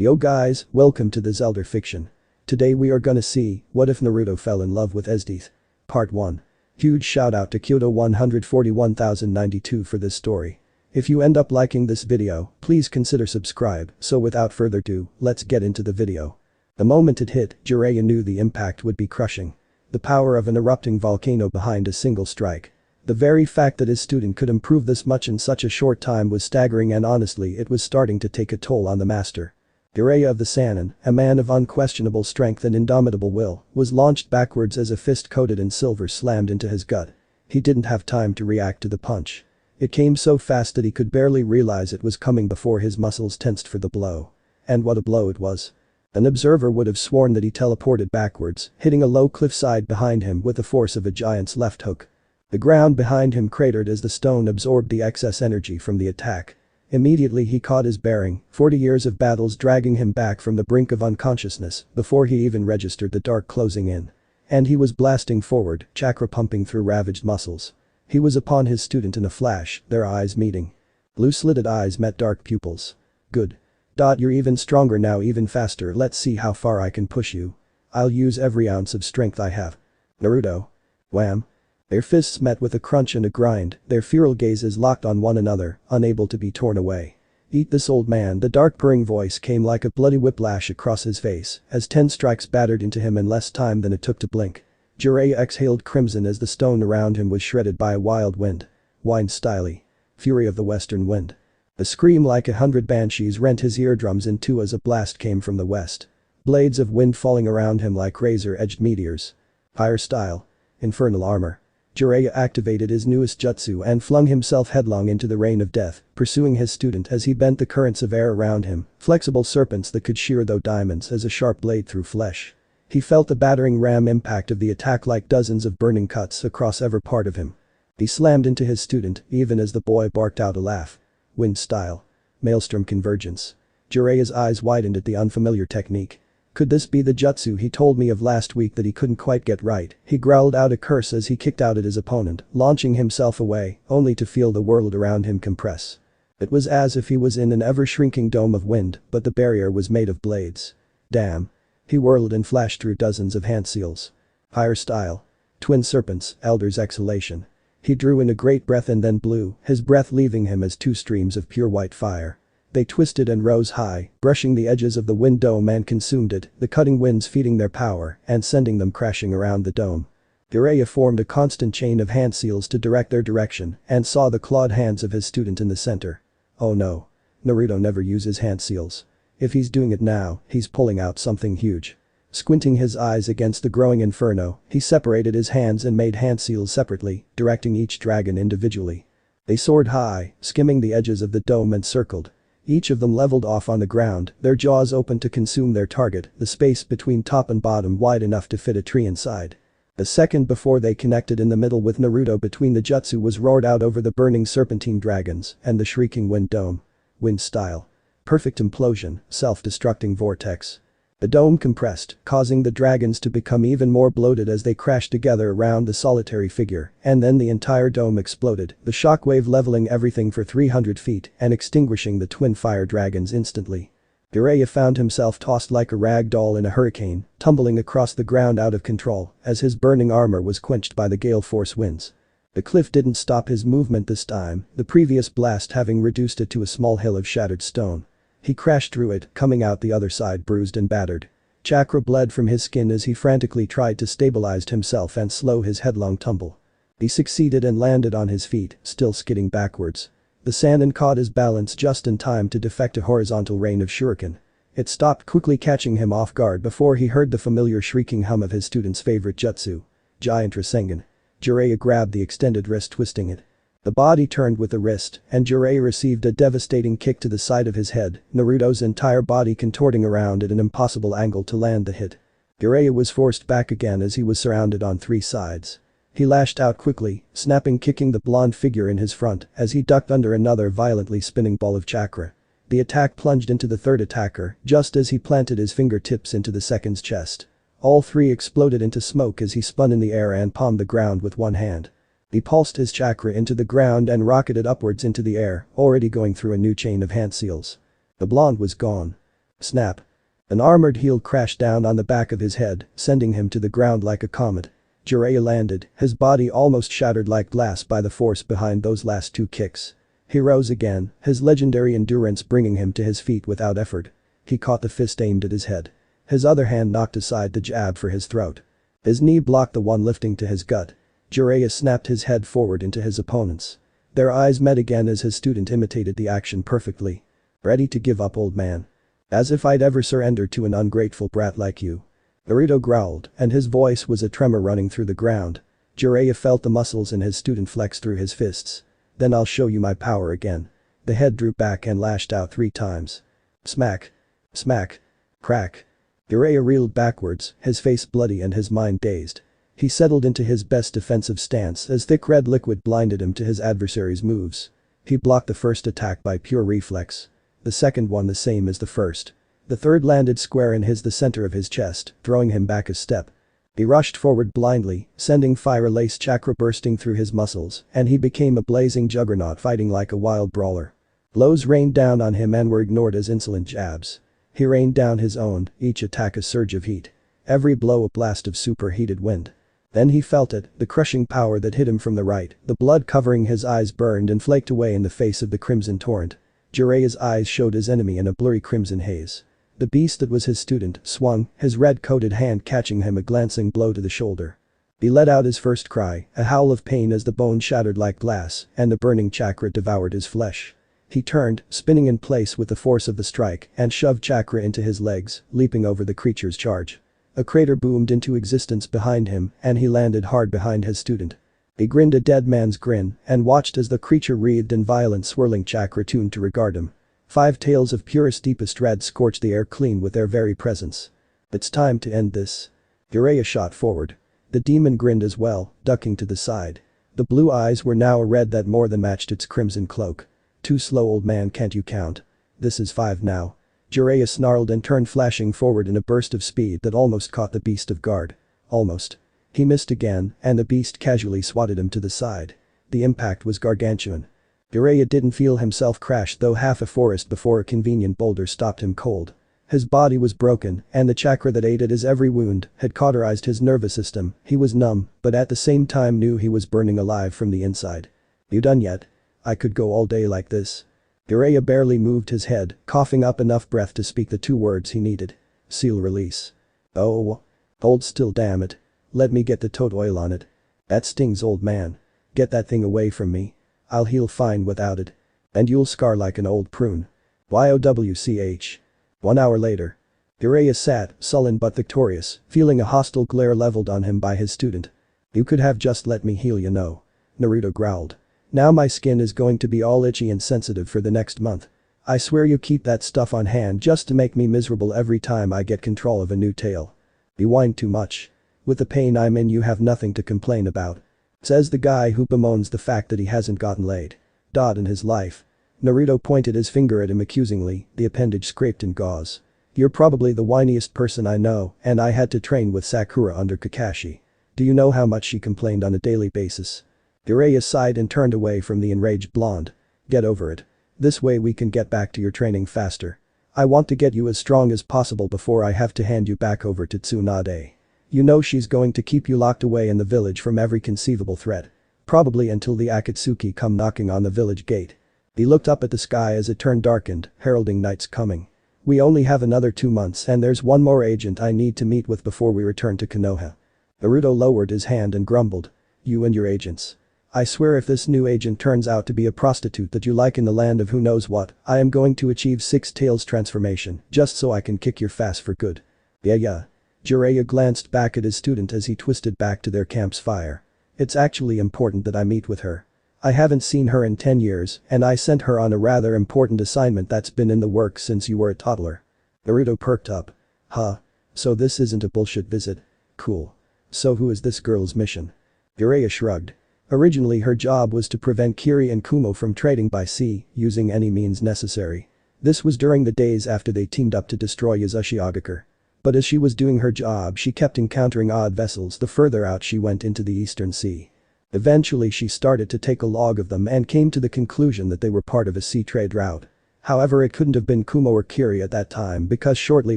Yo guys, welcome to the Zelda fiction. Today we are gonna see, what if Naruto fell in love with Esdeath? Part 1. Huge shout out to Kyoto 141,092 for this story. If you end up liking this video, please consider subscribe, so without further ado, let's get into the video. The moment it hit, Jiraiya knew the impact would be crushing. The power of an erupting volcano behind a single strike. The very fact that his student could improve this much in such a short time was staggering, and honestly it was starting to take a toll on the master. Jiraiya of the Sannin, a man of unquestionable strength and indomitable will, was launched backwards as a fist coated in silver slammed into his gut. He didn't have time to react to the punch. It came so fast that he could barely realize it was coming before his muscles tensed for the blow. And what a blow it was. An observer would have sworn that he teleported backwards, hitting a low cliffside behind him with the force of a giant's left hook. The ground behind him cratered as the stone absorbed the excess energy from the attack. Immediately he caught his bearing, 40 years of battles dragging him back from the brink of unconsciousness before he even registered the dark closing in. And he was blasting forward, chakra pumping through ravaged muscles. He was upon his student in a flash, their eyes meeting. Blue-slitted eyes met dark pupils. Good. You're even stronger now, even faster, let's see how far I can push you. I'll use every ounce of strength I have. Naruto. Wham. Their fists met with a crunch and a grind, their feral gazes locked on one another, unable to be torn away. Eat this, old man, the dark purring voice came like a bloody whiplash across his face as 10 strikes battered into him in less time than it took to blink. Jiraiya exhaled crimson as the stone around him was shredded by a wild wind. Wind styly. Fury of the western wind. A scream like 100 banshees rent his eardrums in two as a blast came from the west. Blades of wind falling around him like razor-edged meteors. Fire style. Infernal armor. Jiraiya activated his newest jutsu and flung himself headlong into the rain of death, pursuing his student as he bent the currents of air around him, flexible serpents that could shear though diamonds as a sharp blade through flesh. He felt the battering ram impact of the attack like dozens of burning cuts across every part of him. He slammed into his student even as the boy barked out a laugh. Wind style. Maelstrom convergence. Jiraiya's eyes widened at the unfamiliar technique. Could this be the jutsu he told me of last week that he couldn't quite get right? He growled out a curse as he kicked out at his opponent, launching himself away, only to feel the world around him compress. It was as if he was in an ever-shrinking dome of wind, but the barrier was made of blades. Damn. He whirled and flashed through dozens of hand seals. Fire style. Twin serpents, elder's exhalation. He drew in a great breath and then blew, his breath leaving him as two streams of pure white fire. They twisted and rose high, brushing the edges of the wind dome and consumed it, the cutting winds feeding their power and sending them crashing around the dome. Jiraiya formed a constant chain of hand seals to direct their direction and saw the clawed hands of his student in the center. Oh no. Naruto never uses hand seals. If he's doing it now, he's pulling out something huge. Squinting his eyes against the growing inferno, he separated his hands and made hand seals separately, directing each dragon individually. They soared high, skimming the edges of the dome and circled. Each of them leveled off on the ground, their jaws open to consume their target, the space between top and bottom wide enough to fit a tree inside. A second before they connected in the middle with Naruto between the jutsu was roared out over the burning serpentine dragons and the shrieking wind dome. Wind style. Perfect implosion, self-destructing vortex. The dome compressed, causing the dragons to become even more bloated as they crashed together around the solitary figure, and then the entire dome exploded, the shockwave leveling everything for 300 feet and extinguishing the twin fire dragons instantly. Jiraiya found himself tossed like a rag doll in a hurricane, tumbling across the ground out of control as his burning armor was quenched by the gale force winds. The cliff didn't stop his movement this time, the previous blast having reduced it to a small hill of shattered stone. He crashed through it, coming out the other side bruised and battered. Chakra bled from his skin as he frantically tried to stabilize himself and slow his headlong tumble. He succeeded and landed on his feet, still skidding backwards. The Sannin caught his balance just in time to deflect a horizontal rain of shuriken. It stopped, quickly catching him off guard before he heard the familiar shrieking hum of his student's favorite jutsu. Giant Rasengan. Jiraiya grabbed the extended wrist, twisting it. The body turned with the wrist, and Jiraiya received a devastating kick to the side of his head, Naruto's entire body contorting around at an impossible angle to land the hit. Jiraiya was forced back again as he was surrounded on three sides. He lashed out quickly, snapping, kicking the blonde figure in his front as he ducked under another violently spinning ball of chakra. The attack plunged into the third attacker just as he planted his fingertips into the second's chest. All three exploded into smoke as he spun in the air and palmed the ground with one hand. He pulsed his chakra into the ground and rocketed upwards into the air, already going through a new chain of hand seals. The blonde was gone. Snap. An armored heel crashed down on the back of his head, sending him to the ground like a comet. Jiraiya landed, his body almost shattered like glass by the force behind those last two kicks. He rose again, his legendary endurance bringing him to his feet without effort. He caught the fist aimed at his head. His other hand knocked aside the jab for his throat. His knee blocked the one lifting to his gut. Jiraiya snapped his head forward into his opponent's. Their eyes met again as his student imitated the action perfectly. Ready to give up, old man? As if I'd ever surrender to an ungrateful brat like you. Naruto growled, and his voice was a tremor running through the ground. Jiraiya felt the muscles in his student flex through his fists. Then I'll show you my power again. The head drew back and lashed out 3 times. Smack. Smack. Crack. Jiraiya reeled backwards, his face bloody and his mind dazed. He settled into his best defensive stance as thick red liquid blinded him to his adversary's moves. He blocked the first attack by pure reflex. The second one the same as the first. The third landed square in the center of his chest, throwing him back a step. He rushed forward blindly, sending fire-laced chakra bursting through his muscles, and he became a blazing juggernaut fighting like a wild brawler. Blows rained down on him and were ignored as insolent jabs. He rained down his own, each attack a surge of heat. Every blow a blast of superheated wind. Then he felt it, the crushing power that hit him from the right, the blood covering his eyes burned and flaked away in the face of the crimson torrent. Jiraiya's eyes showed his enemy in a blurry crimson haze. The beast that was his student swung, his red-coated hand catching him a glancing blow to the shoulder. He let out his first cry, a howl of pain as the bone shattered like glass and the burning chakra devoured his flesh. He turned, spinning in place with the force of the strike, and shoved chakra into his legs, leaping over the creature's charge. A crater boomed into existence behind him and he landed hard behind his student. He grinned a dead man's grin and watched as the creature wreathed in violent swirling chakra tuned to regard him. 5 tails of purest deepest red scorched the air clean with their very presence. It's time to end this. Jiraiya shot forward. The demon grinned as well, ducking to the side. The blue eyes were now a red that more than matched its crimson cloak. Too slow, old man, can't you count? This is 5 now. Jiraiya snarled and turned flashing forward in a burst of speed that almost caught the beast off guard. Almost. He missed again, and the beast casually swatted him to the side. The impact was gargantuan. Jiraiya didn't feel himself crash though half a forest before a convenient boulder stopped him cold. His body was broken, and the chakra that ate at his every wound had cauterized his nervous system. He was numb, but at the same time knew he was burning alive from the inside. You done yet? I could go all day like this. Jiraiya barely moved his head, coughing up enough breath to speak the 2 words he needed. Seal release. Oh. Hold still, damn it. Let me get the toad oil on it. That stings, old man. Get that thing away from me. I'll heal fine without it. And you'll scar like an old prune. YOWCH. 1 hour later. Jiraiya sat, sullen but victorious, feeling a hostile glare leveled on him by his student. You could have just let me heal, you know. Naruto growled. Now my skin is going to be all itchy and sensitive for the next month. I swear you keep that stuff on hand just to make me miserable every time I get control of a new tail. You whine too much. With the pain I'm in you have nothing to complain about. Says the guy who bemoans the fact that he hasn't gotten laid. In his life. Naruto pointed his finger at him accusingly, the appendage scraped in gauze. You're probably the whiniest person I know, and I had to train with Sakura under Kakashi. Do you know how much she complained on a daily basis? Jiraiya sighed and turned away from the enraged blonde. Get over it. This way we can get back to your training faster. I want to get you as strong as possible before I have to hand you back over to Tsunade. You know she's going to keep you locked away in the village from every conceivable threat. Probably until the Akatsuki come knocking on the village gate. He looked up at the sky as it turned darkened, heralding night's coming. We only have another 2 months and there's one more agent I need to meet with before we return to Konoha. Naruto lowered his hand and grumbled. You and your agents. I swear if this new agent turns out to be a prostitute that you like in the land of who knows what, I am going to achieve 6 tails transformation just so I can kick your face for good. Yeah. Jiraiya glanced back at his student as he twisted back to their camp's fire. It's actually important that I meet with her. I haven't seen her in 10 years and I sent her on a rather important assignment that's been in the works since you were a toddler. Naruto perked up. Huh. So this isn't a bullshit visit. Cool. So who is this girl's mission? Jiraiya shrugged. Originally her job was to prevent Kiri and Kumo from trading by sea, using any means necessary. This was during the days after they teamed up to destroy Uzushiogakure. But as she was doing her job she kept encountering odd vessels the further out she went into the Eastern Sea. Eventually she started to take a log of them and came to the conclusion that they were part of a sea trade route. However, it couldn't have been Kumo or Kiri at that time because shortly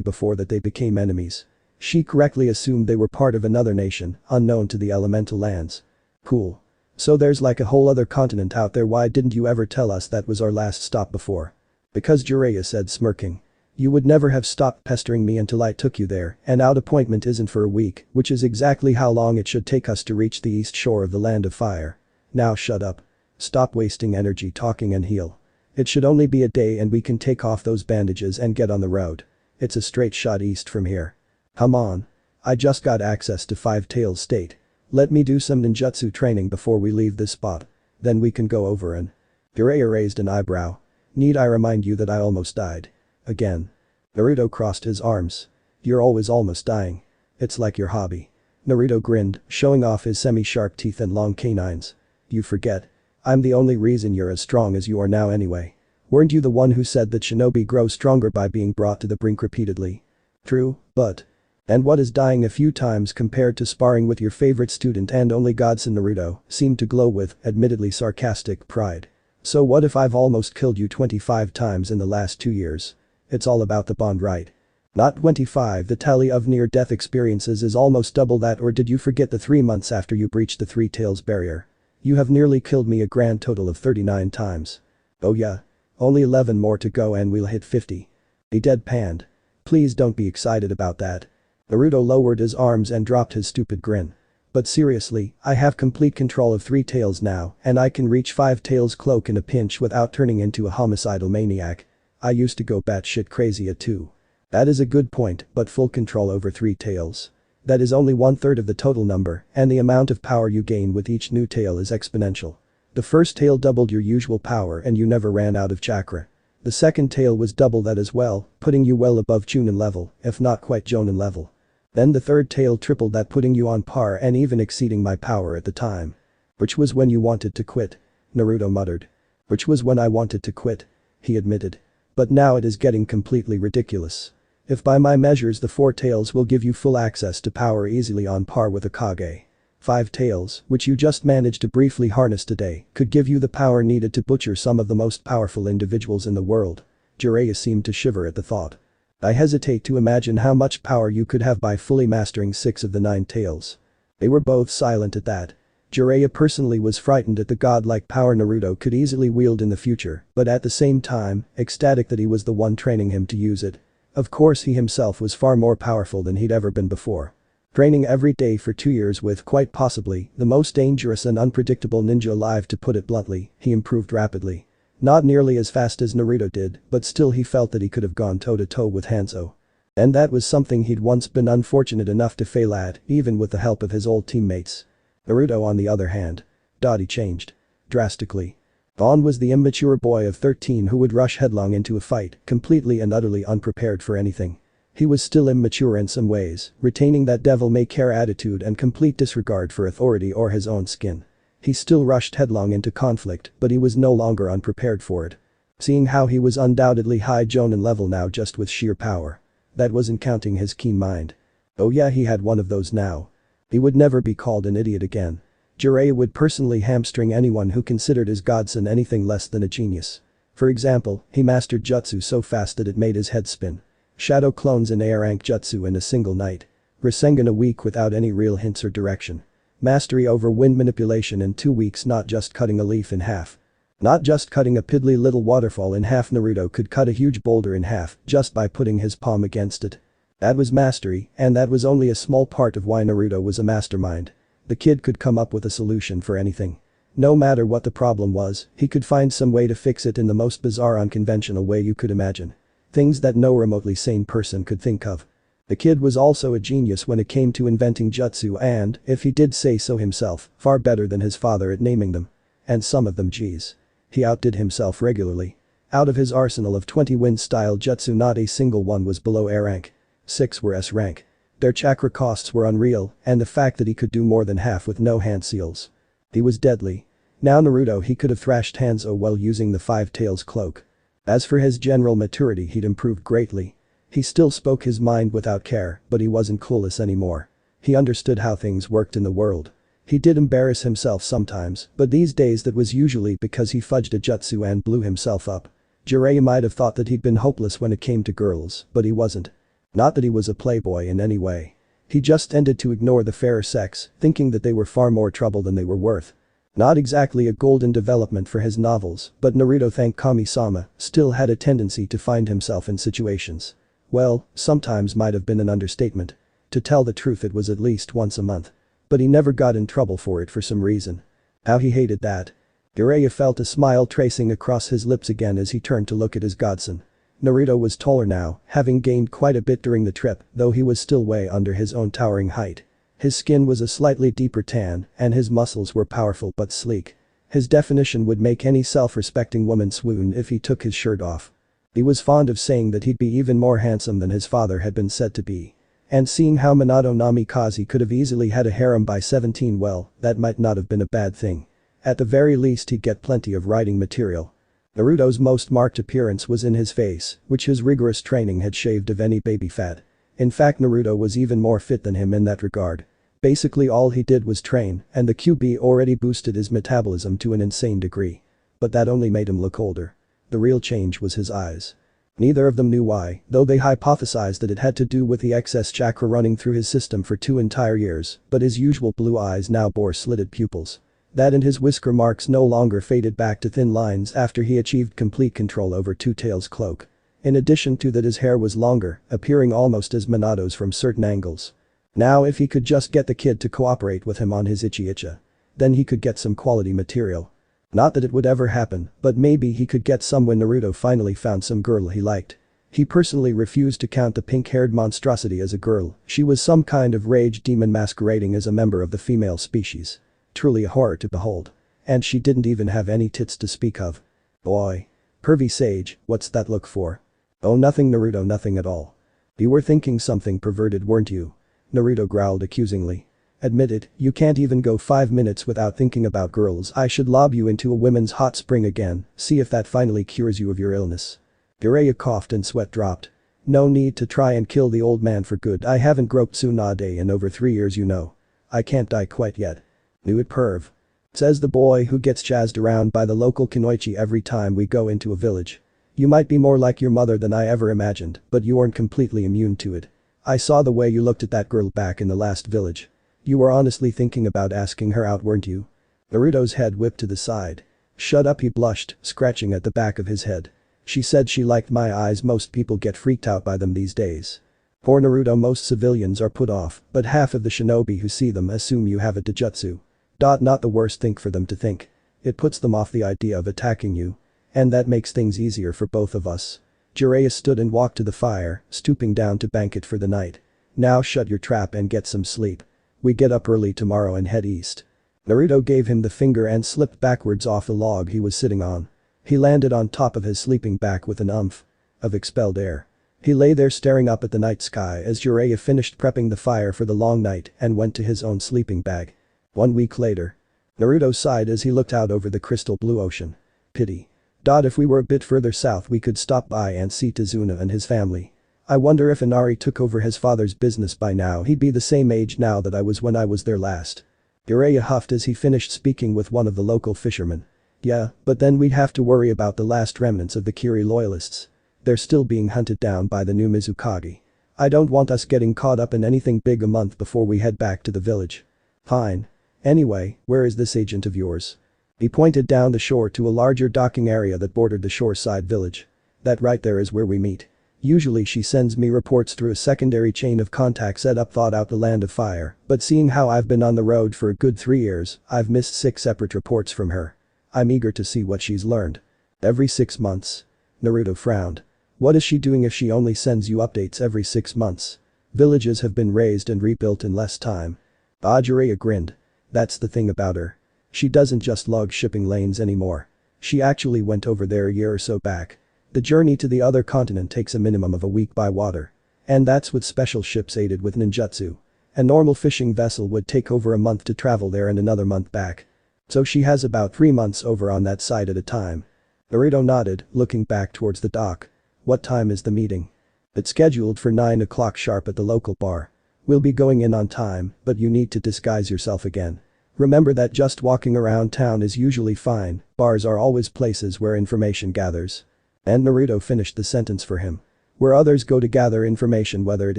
before that they became enemies. She correctly assumed they were part of another nation, unknown to the elemental lands. Cool. So there's like a whole other continent out there. Why didn't you ever tell us that was our last stop before? Because Jiraiya said, smirking. You would never have stopped pestering me until I took you there, and our appointment isn't for a week, which is exactly how long it should take us to reach the east shore of the Land of Fire. Now shut up. Stop wasting energy talking and heal. It should only be a day and we can take off those bandages and get on the road. It's a straight shot east from here. Come on. I just got access to Five Tails State. Let me do some ninjutsu training before we leave this spot. Then we can go over and… Jiraiya raised an eyebrow. Need I remind you that I almost died? Again. Naruto crossed his arms. You're always almost dying. It's like your hobby. Naruto grinned, showing off his semi-sharp teeth and long canines. You forget. I'm the only reason you're as strong as you are now anyway. Weren't you the one who said that shinobi grow stronger by being brought to the brink repeatedly? True, but… And what is dying a few times compared to sparring with your favorite student? And only Godson Naruto seemed to glow with, admittedly sarcastic, pride. So what if I've almost killed you 25 times in the last 2 years? It's all about the bond, right? Not 25. The tally of near-death experiences is almost double that. Or did you forget the 3 months after you breached the Three Tails barrier? You have nearly killed me a grand total of 39 times. Oh yeah? Only 11 more to go and we'll hit 50. He deadpanned. Please don't be excited about that. Naruto lowered his arms and dropped his stupid grin. But seriously, I have complete control of Three Tails now, and I can reach Five Tails Cloak in a pinch without turning into a homicidal maniac. I used to go batshit crazy at 2. That is a good point, but full control over Three Tails. That is only 1/3 of the total number, and the amount of power you gain with each new tail is exponential. The first tail doubled your usual power and you never ran out of chakra. The second tail was double that as well, putting you well above Chunin level, if not quite Jonin level. Then the third tail tripled that, putting you on par and even exceeding my power at the time. Which was when you wanted to quit. Naruto muttered. Which was when I wanted to quit. He admitted. But now it is getting completely ridiculous. If by my measures the 4 tails will give you full access to power easily on par with a Kage. 5 tails, which you just managed to briefly harness today, could give you the power needed to butcher some of the most powerful individuals in the world. Jiraiya seemed to shiver at the thought. I hesitate to imagine how much power you could have by fully mastering 6 of the 9 tails. They were both silent at that. Jiraiya personally was frightened at the godlike power Naruto could easily wield in the future, but at the same time, ecstatic that he was the one training him to use it. Of course, he himself was far more powerful than he'd ever been before. Training every day for 2 years with, quite possibly, the most dangerous and unpredictable ninja alive, to put it bluntly, he improved rapidly. Not nearly as fast as Naruto did, but still he felt that he could have gone toe-to-toe with Hanzo. And that was something he'd once been unfortunate enough to fail at, even with the help of his old teammates. Naruto, on the other hand. Dottie changed. Drastically. Vaughn was the immature boy of 13 who would rush headlong into a fight, completely and utterly unprepared for anything. He was still immature in some ways, retaining that devil-may-care attitude and complete disregard for authority or his own skin. He still rushed headlong into conflict, but he was no longer unprepared for it. Seeing how he was undoubtedly high Jonin level now just with sheer power. That wasn't counting his keen mind. Oh yeah, he had one of those now. He would never be called an idiot again. Jiraiya would personally hamstring anyone who considered his godson anything less than a genius. For example, he mastered jutsu so fast that it made his head spin. Shadow clones in A-rank jutsu in a single night. Rasengan a week without any real hints or direction. Mastery over wind manipulation in 2 weeks, not just cutting a leaf in half. Not just cutting a piddly little waterfall in half. Naruto could cut a huge boulder in half just by putting his palm against it. That was mastery, and that was only a small part of why Naruto was a mastermind. The kid could come up with a solution for anything. No matter what the problem was, he could find some way to fix it in the most bizarre, unconventional way you could imagine. Things that no remotely sane person could think of. The kid was also a genius when it came to inventing jutsu and, if he did say so himself, far better than his father at naming them. And some of them, geez. He outdid himself regularly. Out of his arsenal of 20 wind-style jutsu, not a single one was below A rank. 6 were S rank. Their chakra costs were unreal, and the fact that he could do more than half with no hand seals. He was deadly. Now Naruto, he could have thrashed Hanzo while using the Five Tails cloak. As for his general maturity, he'd improved greatly. He still spoke his mind without care, but he wasn't clueless anymore. He understood how things worked in the world. He did embarrass himself sometimes, but these days that was usually because he fudged a jutsu and blew himself up. Jiraiya might have thought that he'd been hopeless when it came to girls, but he wasn't. Not that he was a playboy in any way. He just tended to ignore the fairer sex, thinking that they were far more trouble than they were worth. Not exactly a golden development for his novels, but Naruto, thank Kami-sama, still had a tendency to find himself in situations. Well, sometimes might have been an understatement. To tell the truth, it was at least once a month. But he never got in trouble for it for some reason. How he hated that. Jiraiya felt a smile tracing across his lips again as he turned to look at his godson. Naruto was taller now, having gained quite a bit during the trip, though he was still way under his own towering height. His skin was a slightly deeper tan, and his muscles were powerful but sleek. His definition would make any self-respecting woman swoon if he took his shirt off. He was fond of saying that he'd be even more handsome than his father had been said to be. And seeing how Minato Namikaze could have easily had a harem by 17, well, that might not have been a bad thing. At the very least, he'd get plenty of writing material. Naruto's most marked appearance was in his face, which his rigorous training had shaved of any baby fat. In fact, Naruto was even more fit than him in that regard. Basically all he did was train, and the QB already boosted his metabolism to an insane degree. But that only made him look older. The real change was his eyes. Neither of them knew why, though they hypothesized that it had to do with the excess chakra running through his system for 2 entire years, but his usual blue eyes now bore slitted pupils. That and his whisker marks no longer faded back to thin lines after he achieved complete control over Two Tails' cloak. In addition to that, his hair was longer, appearing almost as Minato's from certain angles. Now if he could just get the kid to cooperate with him on his uchiha, then he could get some quality material. Not that it would ever happen, but maybe he could get some when Naruto finally found some girl he liked. He personally refused to count the pink-haired monstrosity as a girl. She was some kind of rage demon masquerading as a member of the female species. Truly a horror to behold. And she didn't even have any tits to speak of. Boy. Pervy sage, what's that look for? Oh, nothing, Naruto, nothing at all. You were thinking something perverted, weren't you? Naruto growled accusingly. Admit it, you can't even go 5 minutes without thinking about girls. I should lob you into a women's hot spring again, see if that finally cures you of your illness. Jiraiya coughed and sweat dropped. No need to try and kill the old man for good. I haven't groped Tsunade in over 3 years, you know. I can't die quite yet. Knew it, perv. Says the boy who gets jazzed around by the local kunoichi every time we go into a village. You might be more like your mother than I ever imagined, but you aren't completely immune to it. I saw the way you looked at that girl back in the last village. You were honestly thinking about asking her out, weren't you? Naruto's head whipped to the side. Shut up, he blushed, scratching at the back of his head. She said she liked my eyes. Most people get freaked out by them these days. Poor Naruto, most civilians are put off, but half of the shinobi who see them assume you have a taijutsu. Not the worst thing for them to think. It puts them off the idea of attacking you. And that makes things easier for both of us. Jiraiya stood and walked to the fire, stooping down to bank it for the night. Now shut your trap and get some sleep. We get up early tomorrow and head east. Naruto gave him the finger and slipped backwards off the log he was sitting on. He landed on top of his sleeping bag with an umph of expelled air. He lay there staring up at the night sky as Jiraiya finished prepping the fire for the long night and went to his own sleeping bag. 1 week later. Naruto sighed as he looked out over the crystal blue ocean. Pity. If we were a bit further south we could stop by and see Tazuna and his family. I wonder if Inari took over his father's business by now. He'd be the same age now that I was when I was there last. Jiraiya huffed as he finished speaking with one of the local fishermen. Yeah, but then we'd have to worry about the last remnants of the Kiri loyalists. They're still being hunted down by the new Mizukage. I don't want us getting caught up in anything big a month before we head back to the village. Fine. Anyway, where is this agent of yours? He pointed down the shore to a larger docking area that bordered the shoreside village. That right there is where we meet. Usually she sends me reports through a secondary chain of contacts set up throughout the Land of Fire, but seeing how I've been on the road for a good 3 years, I've missed 6 separate reports from her. I'm eager to see what she's learned. Every 6 months. Naruto frowned. What is she doing if she only sends you updates every 6 months? Villages have been raised and rebuilt in less time. Jiraiya grinned. That's the thing about her. She doesn't just log shipping lanes anymore. She actually went over there a year or so back. The journey to the other continent takes a minimum of a week by water. And that's with special ships aided with ninjutsu. A normal fishing vessel would take over a month to travel there and another month back. So she has about 3 months over on that side at a time. Naruto nodded, looking back towards the dock. What time is the meeting? It's scheduled for 9 o'clock sharp at the local bar. We'll be going in on time, but you need to disguise yourself again. Remember that just walking around town is usually fine, bars are always places where information gathers. And Naruto finished the sentence for him. Where others go to gather information whether it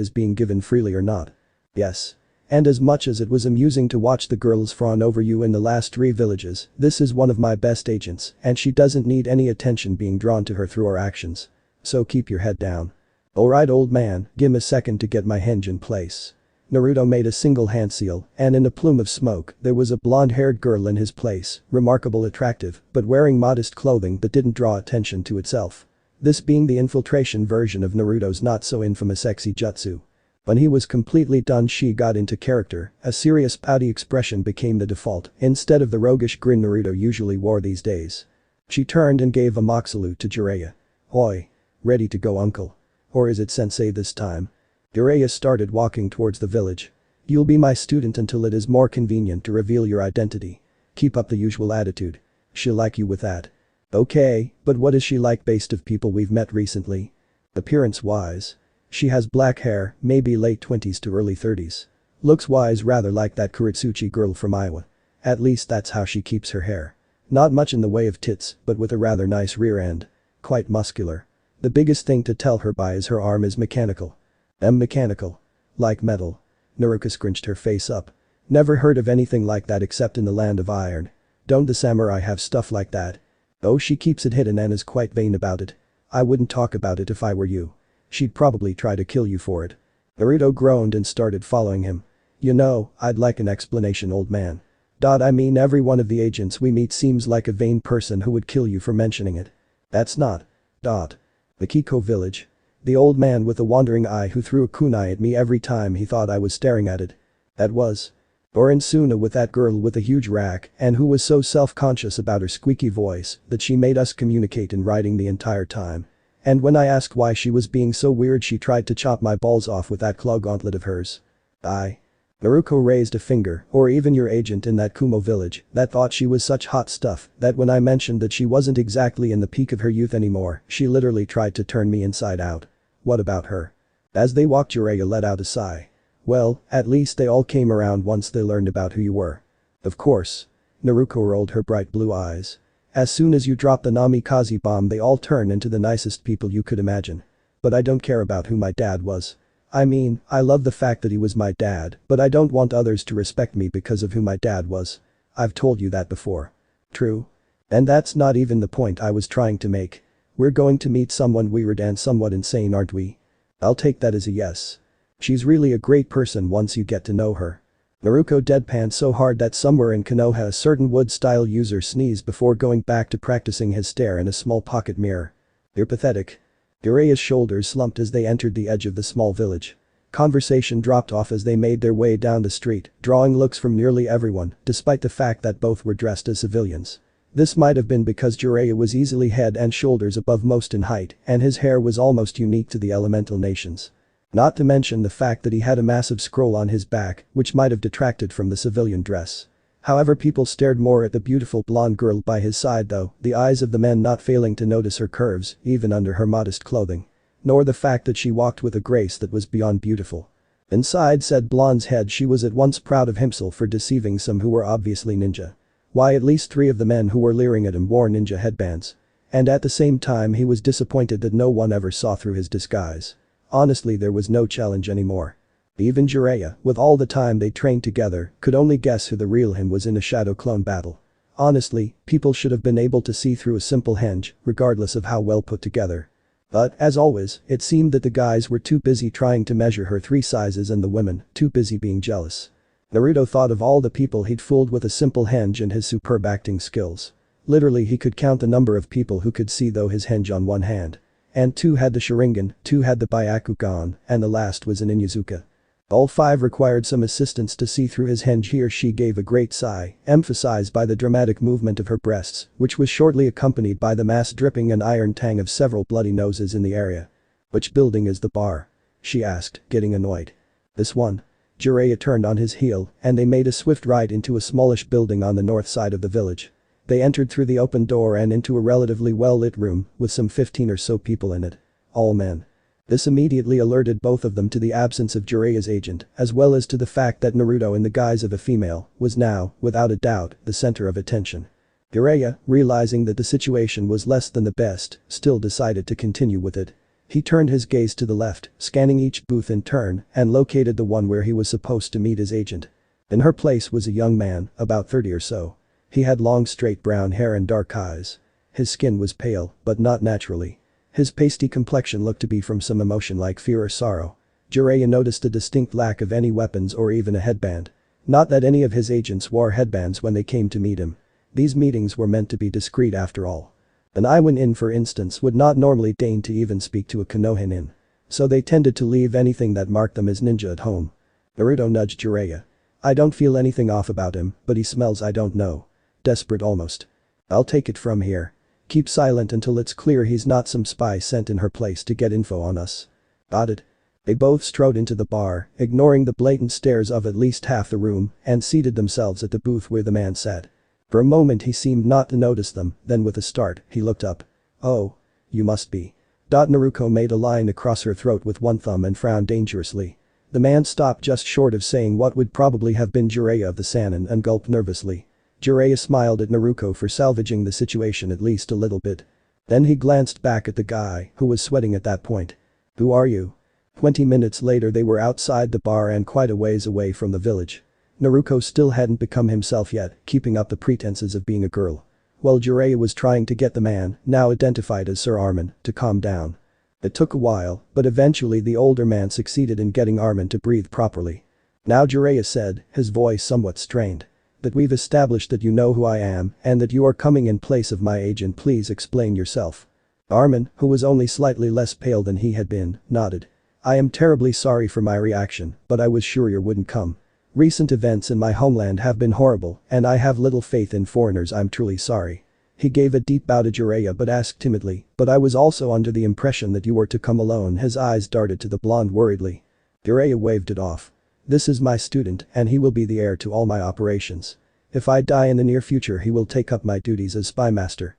is being given freely or not. Yes. And as much as it was amusing to watch the girls fawn over you in the last 3 villages, this is one of my best agents and she doesn't need any attention being drawn to her through our actions. So keep your head down. Alright old man, give me a second to get my henge in place. Naruto made a single hand seal and in a plume of smoke there was a blonde-haired girl in his place, remarkable attractive but wearing modest clothing that didn't draw attention to itself. This being the infiltration version of Naruto's not-so-infamous sexy jutsu. When he was completely done she got into character, a serious pouty expression became the default instead of the roguish grin Naruto usually wore these days. She turned and gave a mock salute to Jiraiya. Oi. Ready to go uncle. Or is it sensei this time? Jiraiya started walking towards the village. You'll be my student until it is more convenient to reveal your identity. Keep up the usual attitude. She'll like you with that. Okay, but what is she like based of people we've met recently? Appearance-wise. She has black hair, maybe late 20s to early 30s. Looks-wise rather like that Kuritsuchi girl from Iowa. At least that's how she keeps her hair. Not much in the way of tits, but with a rather nice rear end. Quite muscular. The biggest thing to tell her by is her arm is mechanical. Mechanical. Like metal. Naruto scrunched her face up. Never heard of anything like that except in the land of iron. Don't the samurai have stuff like that? Oh, she keeps it hidden and is quite vain about it. I wouldn't talk about it if I were you. She'd probably try to kill you for it. Naruto groaned and started following him. You know, I'd like an explanation old man. I mean every one of the agents we meet seems like a vain person who would kill you for mentioning it. That's not. The Kiko village. The old man with the wandering eye who threw a kunai at me every time he thought I was staring at it. That was. Or in Suna with that girl with a huge rack and who was so self-conscious about her squeaky voice that she made us communicate in writing the entire time. And when I asked why she was being so weird she tried to chop my balls off with that claw gauntlet of hers. Naruto raised a finger, or even your agent in that Kumo village that thought she was such hot stuff that when I mentioned that she wasn't exactly in the peak of her youth anymore, she literally tried to turn me inside out. What about her? As they walked Jiraiya let out a sigh. Well, at least they all came around once they learned about who you were. Of course. Naruto rolled her bright blue eyes. As soon as you drop the Namikaze bomb they all turn into the nicest people you could imagine. But I don't care about who my dad was. I mean, I love the fact that he was my dad, but I don't want others to respect me because of who my dad was. I've told you that before. True. And that's not even the point I was trying to make. We're going to meet someone weird and somewhat insane, aren't we? I'll take that as a yes. She's really a great person once you get to know her. Naruto deadpanned so hard that somewhere in Konoha a certain wood-style user sneezed before going back to practicing his stare in a small pocket mirror. You're pathetic. Jiraiya's shoulders slumped as they entered the edge of the small village. Conversation dropped off as they made their way down the street, drawing looks from nearly everyone, despite the fact that both were dressed as civilians. This might have been because Jiraiya was easily head and shoulders above most in height and his hair was almost unique to the elemental nations. Not to mention the fact that he had a massive scroll on his back, which might have detracted from the civilian dress. However, people stared more at the beautiful blonde girl by his side though, the eyes of the men not failing to notice her curves, even under her modest clothing. Nor the fact that she walked with a grace that was beyond beautiful. Inside said blonde's head she was at once proud of himself for deceiving some who were obviously ninja. Why at least 3 of the men who were leering at him wore ninja headbands. And at the same time he was disappointed that no one ever saw through his disguise. Honestly, there was no challenge anymore. Even Jiraiya, with all the time they trained together, could only guess who the real him was in a shadow clone battle. Honestly, people should have been able to see through a simple henge, regardless of how well put together. But, as always, it seemed that the guys were too busy trying to measure her 3 sizes and the women, too busy being jealous. Naruto thought of all the people he'd fooled with a simple henge and his superb acting skills. Literally he could count the number of people who could see though his henge on one hand. And 2 had the Sharingan, 2 had the Byakugan, and the last was an Inyazuka. All 5 required some assistance to see through his henge. He or she gave a great sigh, emphasized by the dramatic movement of her breasts, which was shortly accompanied by the mass dripping and iron tang of several bloody noses in the area. Which building is the bar? She asked, getting annoyed. This one. Jiraiya turned on his heel, and they made a swift ride into a smallish building on the north side of the village. They entered through the open door and into a relatively well-lit room with some 15 or so people in it. All men. This immediately alerted both of them to the absence of Jiraiya's agent, as well as to the fact that Naruto in the guise of a female was now, without a doubt, the center of attention. Jiraiya, realizing that the situation was less than the best, still decided to continue with it. He turned his gaze to the left, scanning each booth in turn, and located the one where he was supposed to meet his agent. In her place was a young man, about 30 or so. He had long straight brown hair and dark eyes. His skin was pale, but not naturally. His pasty complexion looked to be from some emotion like fear or sorrow. Jiraiya noticed a distinct lack of any weapons or even a headband. Not that any of his agents wore headbands when they came to meet him. These meetings were meant to be discreet after all. An Iwan-in, for instance, would not normally deign to even speak to a Konoha-in. So they tended to leave anything that marked them as ninja at home. Naruto nudged Jiraiya. I don't feel anything off about him, but he smells I don't know. Desperate almost. I'll take it from here. Keep silent until it's clear he's not some spy sent in her place to get info on us. Got it. They both strode into the bar, ignoring the blatant stares of at least half the room, and seated themselves at the booth where the man sat. For a moment he seemed not to notice them, then with a start, he looked up. Oh. You must be. Naruto made a line across her throat with one thumb and frowned dangerously. The man stopped just short of saying what would probably have been Jiraiya of the Sannin and gulped nervously. Jiraiya smiled at Naruto for salvaging the situation at least a little bit. Then he glanced back at the guy, who was sweating at that point. Who are you? 20 minutes later they were outside the bar and quite a ways away from the village. Naruto still hadn't become himself yet, keeping up the pretenses of being a girl. While Jiraiya was trying to get the man, now identified as Sir Armin, to calm down. It took a while, but eventually the older man succeeded in getting Armin to breathe properly. Now Jiraiya said, his voice somewhat strained. That we've established that you know who I am and that you are coming in place of my agent, please explain yourself. Armin, who was only slightly less pale than he had been, nodded. I am terribly sorry for my reaction, but I was sure you wouldn't come. Recent events in my homeland have been horrible and I have little faith in foreigners, I'm truly sorry. He gave a deep bow to Jiraiya but asked timidly, but I was also under the impression that you were to come alone. His eyes darted to the blonde worriedly. Jiraiya waved it off. This is my student and he will be the heir to all my operations. If I die in the near future he will take up my duties as spy master.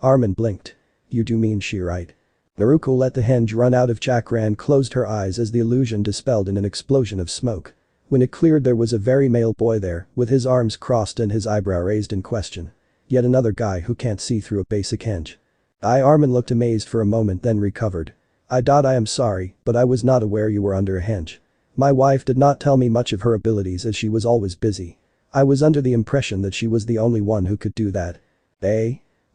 Armin blinked. You do mean she right? Naruto let the henge run out of chakra and closed her eyes as the illusion dispelled in an explosion of smoke. When it cleared there was a very male boy there, with his arms crossed and his eyebrow raised in question. Yet another guy who can't see through a basic henge. Armin looked amazed for a moment then recovered. I am sorry, but I was not aware you were under a henge. My wife did not tell me much of her abilities as she was always busy. I was under the impression that she was the only one who could do that.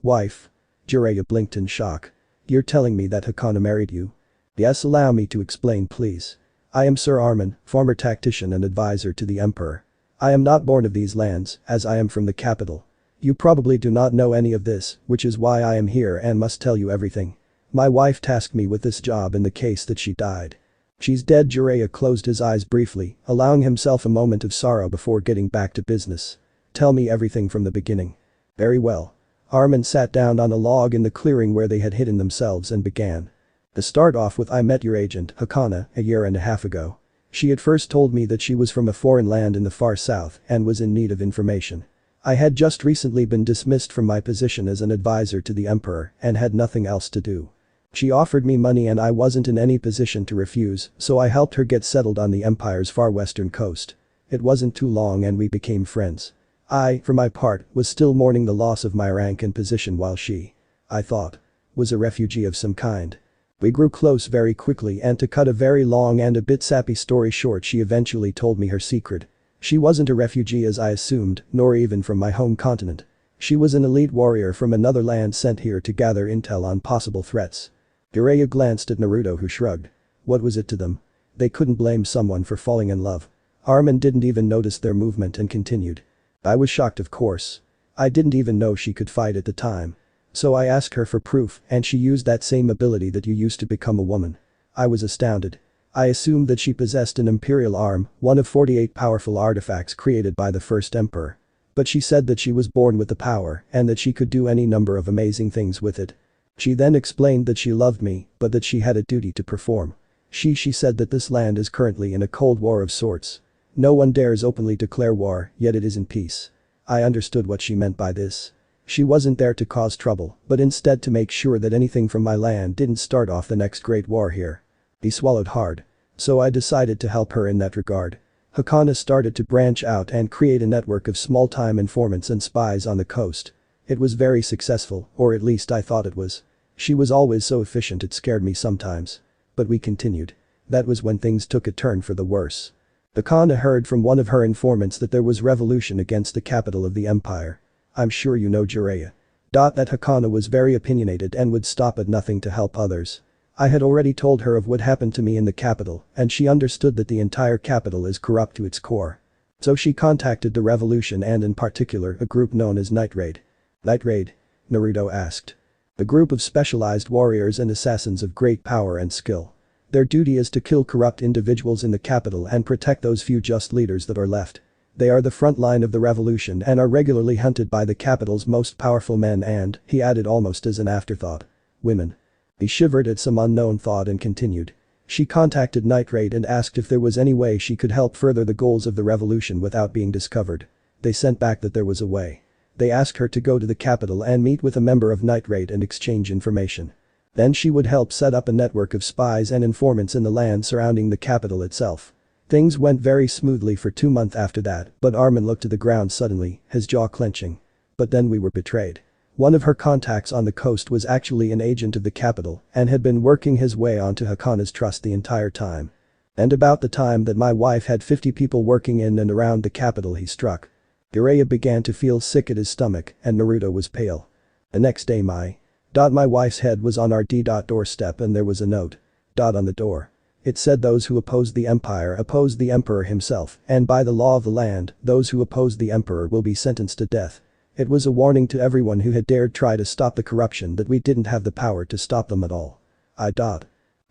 Wife? Jiraiya blinked in shock. You're telling me that Hakana married you? Yes, allow me to explain please. I am Sir Armin, former tactician and advisor to the Emperor. I am not born of these lands, as I am from the capital. You probably do not know any of this, which is why I am here and must tell you everything. My wife tasked me with this job in the case that she died. She's dead. Jiraiya closed his eyes briefly, allowing himself a moment of sorrow before getting back to business. Tell me everything from the beginning. Very well. Armin sat down on a log in the clearing where they had hidden themselves and began. To start off with, I met your agent, Hakana, a year and a half ago. She had first told me that she was from a foreign land in the far south and was in need of information. I had just recently been dismissed from my position as an advisor to the Emperor and had nothing else to do. She offered me money and I wasn't in any position to refuse, so I helped her get settled on the Empire's far western coast. It wasn't too long and we became friends. I, for my part, was still mourning the loss of my rank and position while she, I thought, was a refugee of some kind. We grew close very quickly and to cut a very long and a bit sappy story short, she eventually told me her secret. She wasn't a refugee as I assumed, nor even from my home continent. She was an elite warrior from another land sent here to gather intel on possible threats. Jiraiya glanced at Naruto who shrugged. What was it to them? They couldn't blame someone for falling in love. Armin didn't even notice their movement and continued. I was shocked of course. I didn't even know she could fight at the time. So I asked her for proof and she used that same ability that you used to become a woman. I was astounded. I assumed that she possessed an imperial arm, one of 48 powerful artifacts created by the first emperor. But she said that she was born with the power and that she could do any number of amazing things with it. She then explained that she loved me, but that she had a duty to perform. She said that this land is currently in a cold war of sorts. No one dares openly declare war, yet it is in peace. I understood what she meant by this. She wasn't there to cause trouble, but instead to make sure that anything from my land didn't start off the next great war here. He swallowed hard. So I decided to help her in that regard. Hakana started to branch out and create a network of small-time informants and spies on the coast. It was very successful, or at least I thought it was. She was always so efficient it scared me sometimes. But we continued. That was when things took a turn for the worse. Hakana heard from one of her informants that there was revolution against the capital of the empire. I'm sure you know Jiraiya. That Hakana was very opinionated and would stop at nothing to help others. I had already told her of what happened to me in the capital, and she understood that the entire capital is corrupt to its core. So she contacted the revolution and in particular a group known as Night Raid. Night Raid? Naruto asked. A group of specialized warriors and assassins of great power and skill. Their duty is to kill corrupt individuals in the capital and protect those few just leaders that are left. They are the front line of the revolution and are regularly hunted by the capital's most powerful men and, he added almost as an afterthought, women. He shivered at some unknown thought and continued. She contacted Night Raid and asked if there was any way she could help further the goals of the revolution without being discovered. They sent back that there was a way. They asked her to go to the capital and meet with a member of Night Raid and exchange information. Then she would help set up a network of spies and informants in the land surrounding the capital itself. Things went very smoothly for 2 months after that, but Armin looked to the ground suddenly, his jaw clenching. But then we were betrayed. One of her contacts on the coast was actually an agent of the capital and had been working his way onto Hakana's trust the entire time. And about the time that my wife had 50 people working in and around the capital he struck. Jiraiya began to feel sick at his stomach and Naruto was pale. The next day my wife's head was on our doorstep and there was a note. On the door. It said those who opposed the empire opposed the emperor himself and by the law of the land, those who opposed the emperor will be sentenced to death. It was a warning to everyone who had dared try to stop the corruption that we didn't have the power to stop them at all. I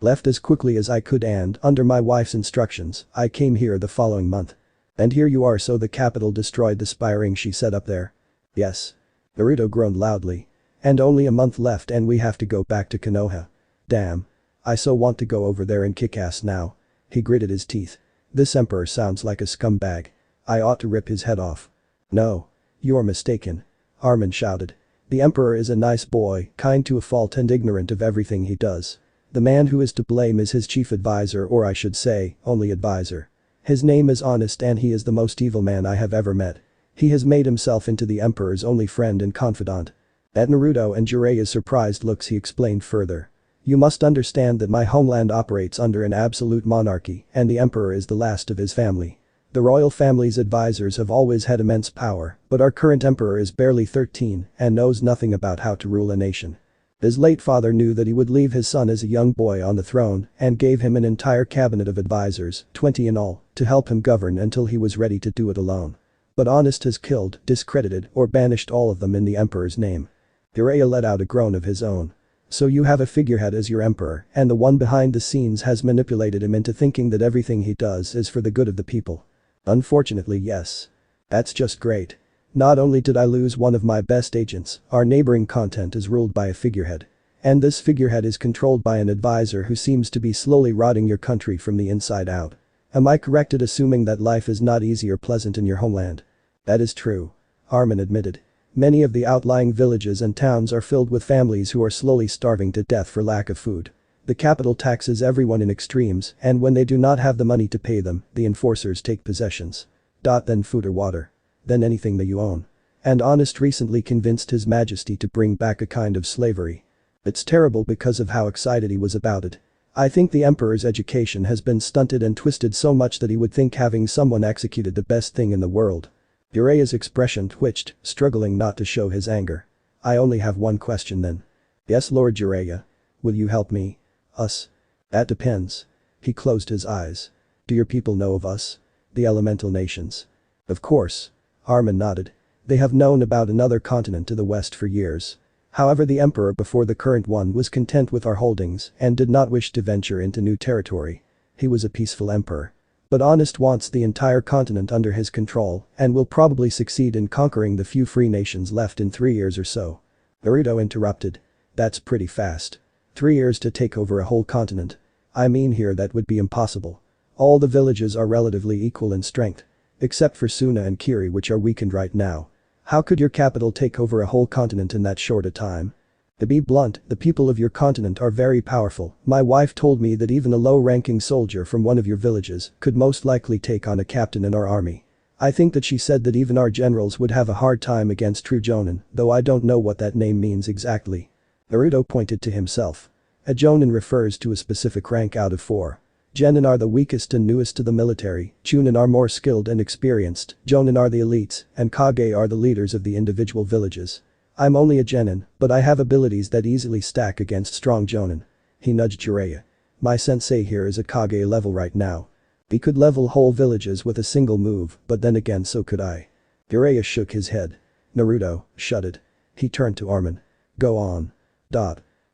left as quickly as I could and, under my wife's instructions, I came here the following month. And here you are, so the capital destroyed the spy ring she set up there. Yes. Naruto groaned loudly. And only a month left and we have to go back to Konoha. Damn. I so want to go over there and kick ass now. He gritted his teeth. This emperor sounds like a scumbag. I ought to rip his head off. No. You're mistaken. Armin shouted. The emperor is a nice boy, kind to a fault and ignorant of everything he does. The man who is to blame is his chief advisor, or I should say, only advisor. His name is Honest and he is the most evil man I have ever met. He has made himself into the emperor's only friend and confidant. At Naruto and Jiraiya's surprised looks he explained further. You must understand that my homeland operates under an absolute monarchy and the emperor is the last of his family. The royal family's advisors have always had immense power, but our current emperor is barely 13 and knows nothing about how to rule a nation. His late father knew that he would leave his son as a young boy on the throne and gave him an entire cabinet of advisors, 20 in all, to help him govern until he was ready to do it alone. But Honest has killed, discredited, or banished all of them in the emperor's name. Jiraiya let out a groan of his own. So you have a figurehead as your emperor and the one behind the scenes has manipulated him into thinking that everything he does is for the good of the people. Unfortunately, yes. That's just great. Not only did I lose one of my best agents, our neighboring continent is ruled by a figurehead. And this figurehead is controlled by an advisor who seems to be slowly rotting your country from the inside out. Am I correct at assuming that life is not easy or pleasant in your homeland? That is true. Armin admitted. Many of the outlying villages and towns are filled with families who are slowly starving to death for lack of food. The capital taxes everyone in extremes and when they do not have the money to pay them, the enforcers take possessions. Then food or water. Then anything that you own. And Honest recently convinced His Majesty to bring back a kind of slavery. It's terrible because of how excited he was about it. I think the emperor's education has been stunted and twisted so much that he would think having someone executed the best thing in the world. Jiraiya's expression twitched, struggling not to show his anger. I only have one question then. Yes, Lord Jiraiya. Will you help me? Us? That depends. He closed his eyes. Do your people know of us? The elemental nations. Of course. Armin nodded. They have known about another continent to the west for years. However, the emperor before the current one was content with our holdings and did not wish to venture into new territory. He was a peaceful emperor. But Honest wants the entire continent under his control and will probably succeed in conquering the few free nations left in 3 years or so. Naruto interrupted. That's pretty fast. 3 years to take over a whole continent. I mean, here that would be impossible. All the villages are relatively equal in strength. Except for Suna and Kiri, which are weakened right now. How could your capital take over a whole continent in that short a time? To be blunt, the people of your continent are very powerful. My wife told me that even a low-ranking soldier from one of your villages could most likely take on a captain in our army. I think that she said that even our generals would have a hard time against true Jonin, though I don't know what that name means exactly. Naruto pointed to himself. A Jonin refers to a specific rank out of 4. Genin are the weakest and newest to the military, Chunin are more skilled and experienced, Jonin are the elites, and Kage are the leaders of the individual villages. I'm only a Genin, but I have abilities that easily stack against strong Jonin. He nudged Jiraiya. My sensei here is a Kage level right now. He could level whole villages with a single move, but then again so could I. Jiraiya shook his head. Naruto, shut it. He turned to Armin. Go on.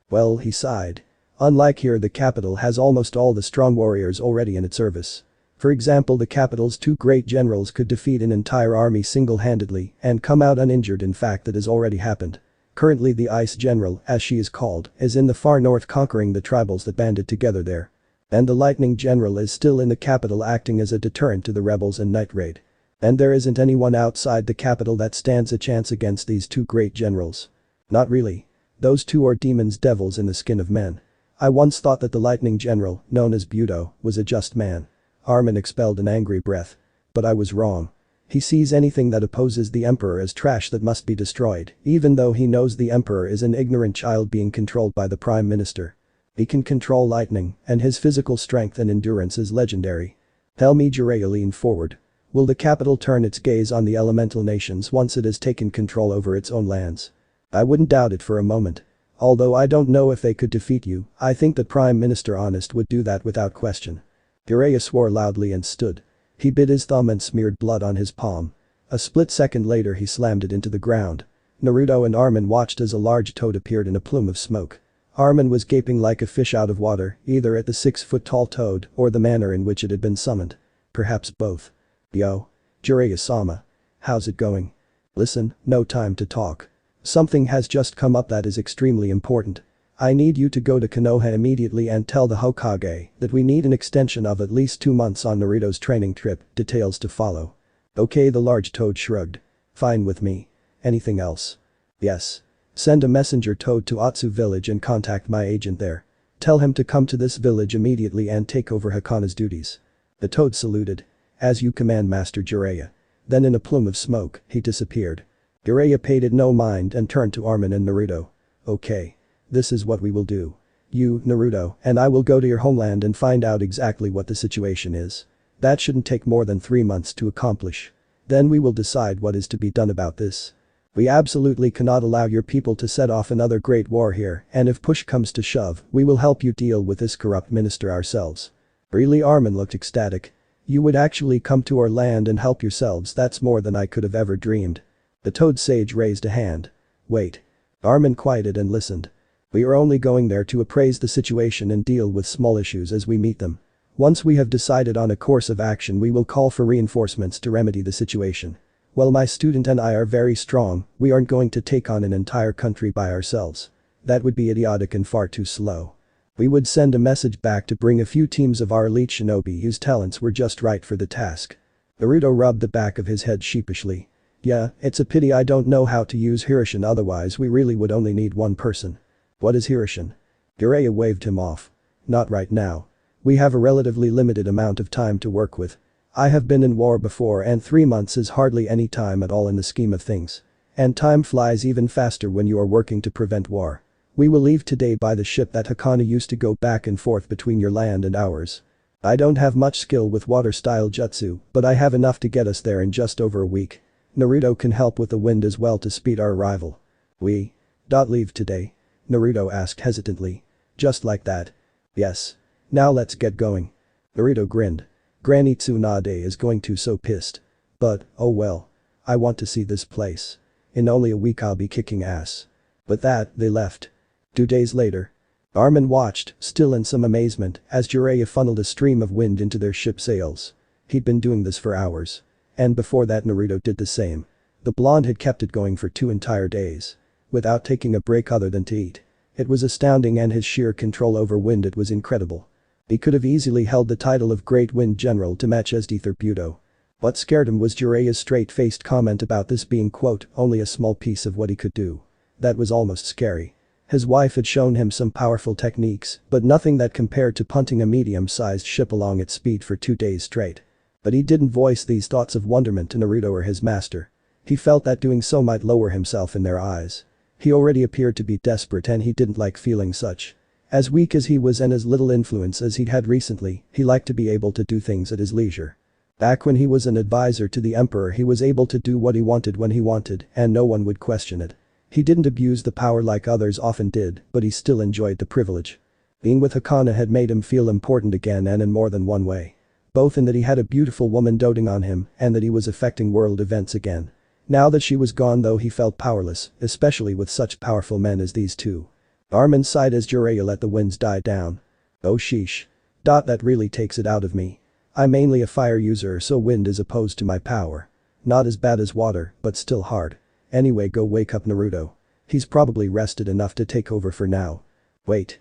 Well, he sighed. Unlike here, the capital has almost all the strong warriors already in its service. For example, the capital's 2 great generals could defeat an entire army single-handedly and come out uninjured. In fact, that has already happened. Currently the Ice General, as she is called, is in the far north conquering the tribals that banded together there. And the Lightning General is still in the capital acting as a deterrent to the rebels and Night Raid. And there isn't anyone outside the capital that stands a chance against these 2 great generals. Not really. Those 2 are demons, devils in the skin of men. I once thought that the Lightning General, known as Budo, was a just man. Armin expelled an angry breath. But I was wrong. He sees anything that opposes the Emperor as trash that must be destroyed, even though he knows the Emperor is an ignorant child being controlled by the Prime Minister. He can control lightning, and his physical strength and endurance is legendary. Tell me, Jiraiya leaned forward. Will the capital turn its gaze on the elemental nations once it has taken control over its own lands? I wouldn't doubt it for a moment. Although I don't know if they could defeat you, I think that Prime Minister Honest would do that without question. Jiraiya swore loudly and stood. He bit his thumb and smeared blood on his palm. A split second later he slammed it into the ground. Naruto and Armin watched as a large toad appeared in a plume of smoke. Armin was gaping like a fish out of water, either at the 6-foot-tall toad or the manner in which it had been summoned. Perhaps both. Yo. Jiraiya-sama. How's it going? Listen, no time to talk. Something has just come up that is extremely important. I need you to go to Konoha immediately and tell the Hokage that we need an extension of at least 2 months on Naruto's training trip, details to follow. Okay, the large toad shrugged. Fine with me. Anything else? Yes. Send a messenger toad to Otsu village and contact my agent there. Tell him to come to this village immediately and take over Hakana's duties. The toad saluted. As you command, Master Jiraiya. Then in a plume of smoke, he disappeared. Jiraiya paid it no mind and turned to Armin and Naruto. Okay. This is what we will do. You, Naruto, and I will go to your homeland and find out exactly what the situation is. That shouldn't take more than 3 months to accomplish. Then we will decide what is to be done about this. We absolutely cannot allow your people to set off another great war here, and if push comes to shove, we will help you deal with this corrupt minister ourselves. Really? Armin looked ecstatic. You would actually come to our land and help yourselves? That's more than I could have ever dreamed. The toad sage raised a hand. Wait. Armin quieted and listened. We are only going there to appraise the situation and deal with small issues as we meet them. Once we have decided on a course of action, we will call for reinforcements to remedy the situation. Well, my student and I are very strong, we aren't going to take on an entire country by ourselves. That would be idiotic and far too slow. We would send a message back to bring a few teams of our elite shinobi whose talents were just right for the task. Naruto rubbed the back of his head sheepishly. Yeah, it's a pity I don't know how to use Hiroshin, otherwise we really would only need 1 person. What is Hiroshin? Jiraiya waved him off. Not right now. We have a relatively limited amount of time to work with. I have been in war before and 3 months is hardly any time at all in the scheme of things. And time flies even faster when you are working to prevent war. We will leave today by the ship that Hakana used to go back and forth between your land and ours. I don't have much skill with water-style jutsu, but I have enough to get us there in just over a week. Naruto can help with the wind as well to speed our arrival. We leave today? Naruto asked hesitantly. Just like that? Yes. Now let's get going. Naruto grinned. Granny Tsunade is going to so pissed. But, oh well. I want to see this place. In only a week I'll be kicking ass. With that, they left. 2 days later. Armin watched, still in some amazement, as Jiraiya funneled a stream of wind into their ship sails. He'd been doing this for hours. And before that Naruto did the same. The blonde had kept it going for 2 entire days. Without taking a break other than to eat. It was astounding, and his sheer control over wind, it was incredible. He could have easily held the title of Great Wind General to match Esdeath or Budo. What scared him was Jiraiya's straight-faced comment about this being, quote, only a small piece of what he could do. That was almost scary. His wife had shown him some powerful techniques, but nothing that compared to punting a medium-sized ship along its speed for 2 days straight. But he didn't voice these thoughts of wonderment to Naruto or his master. He felt that doing so might lower himself in their eyes. He already appeared to be desperate and he didn't like feeling such. As weak as he was and as little influence as he'd had recently, he liked to be able to do things at his leisure. Back when he was an advisor to the emperor, he was able to do what he wanted when he wanted and no one would question it. He didn't abuse the power like others often did, but he still enjoyed the privilege. Being with Hakana had made him feel important again and in more than one way. Both in that he had a beautiful woman doting on him and that he was affecting world events again. Now that she was gone though, he felt powerless, especially with such powerful men as these two. Armin sighed as Jiraiya let the winds die down. Oh sheesh. That really takes it out of me. I'm mainly a fire user, so wind is opposed to my power. Not as bad as water, but still hard. Anyway, go wake up Naruto. He's probably rested enough to take over for now. Wait.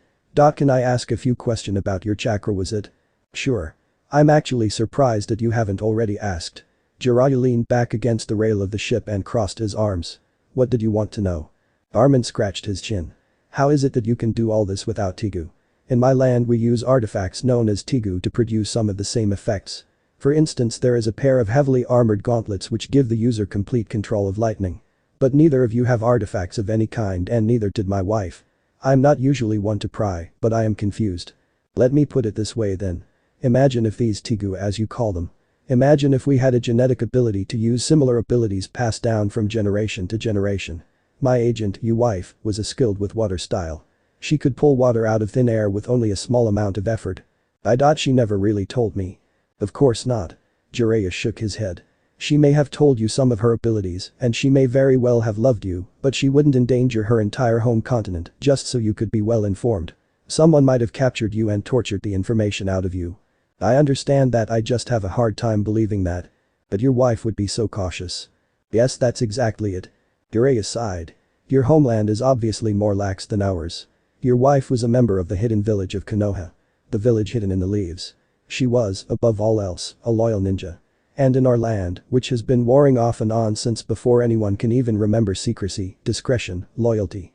Can I ask a few questions about your chakra, was it? Sure. I'm actually surprised that you haven't already asked. Jiraiya leaned back against the rail of the ship and crossed his arms. What did you want to know? Armin scratched his chin. How is it that you can do all this without Tegu? In my land we use artifacts known as Tegu to produce some of the same effects. For instance, there is a pair of heavily armored gauntlets which give the user complete control of lightning. But neither of you have artifacts of any kind and neither did my wife. I'm not usually one to pry, but I am confused. Let me put it this way then. Imagine if these Tegu, as you call them. Imagine if we had a genetic ability to use similar abilities passed down from generation to generation. My agent, your wife, was a skilled with water style. She could pull water out of thin air with only a small amount of effort. She never really told me. Of course not. Jiraiya shook his head. She may have told you some of her abilities and she may very well have loved you, but she wouldn't endanger her entire home continent just so you could be well informed. Someone might have captured you and tortured the information out of you. I understand that, I just have a hard time believing that. But your wife would be so cautious. Yes, that's exactly it. Jiraiya sighed. Your homeland is obviously more lax than ours. Your wife was a member of the hidden village of Konoha. The village hidden in the leaves. She was, above all else, a loyal ninja. And in our land, which has been warring off and on since before anyone can even remember, secrecy, discretion, loyalty.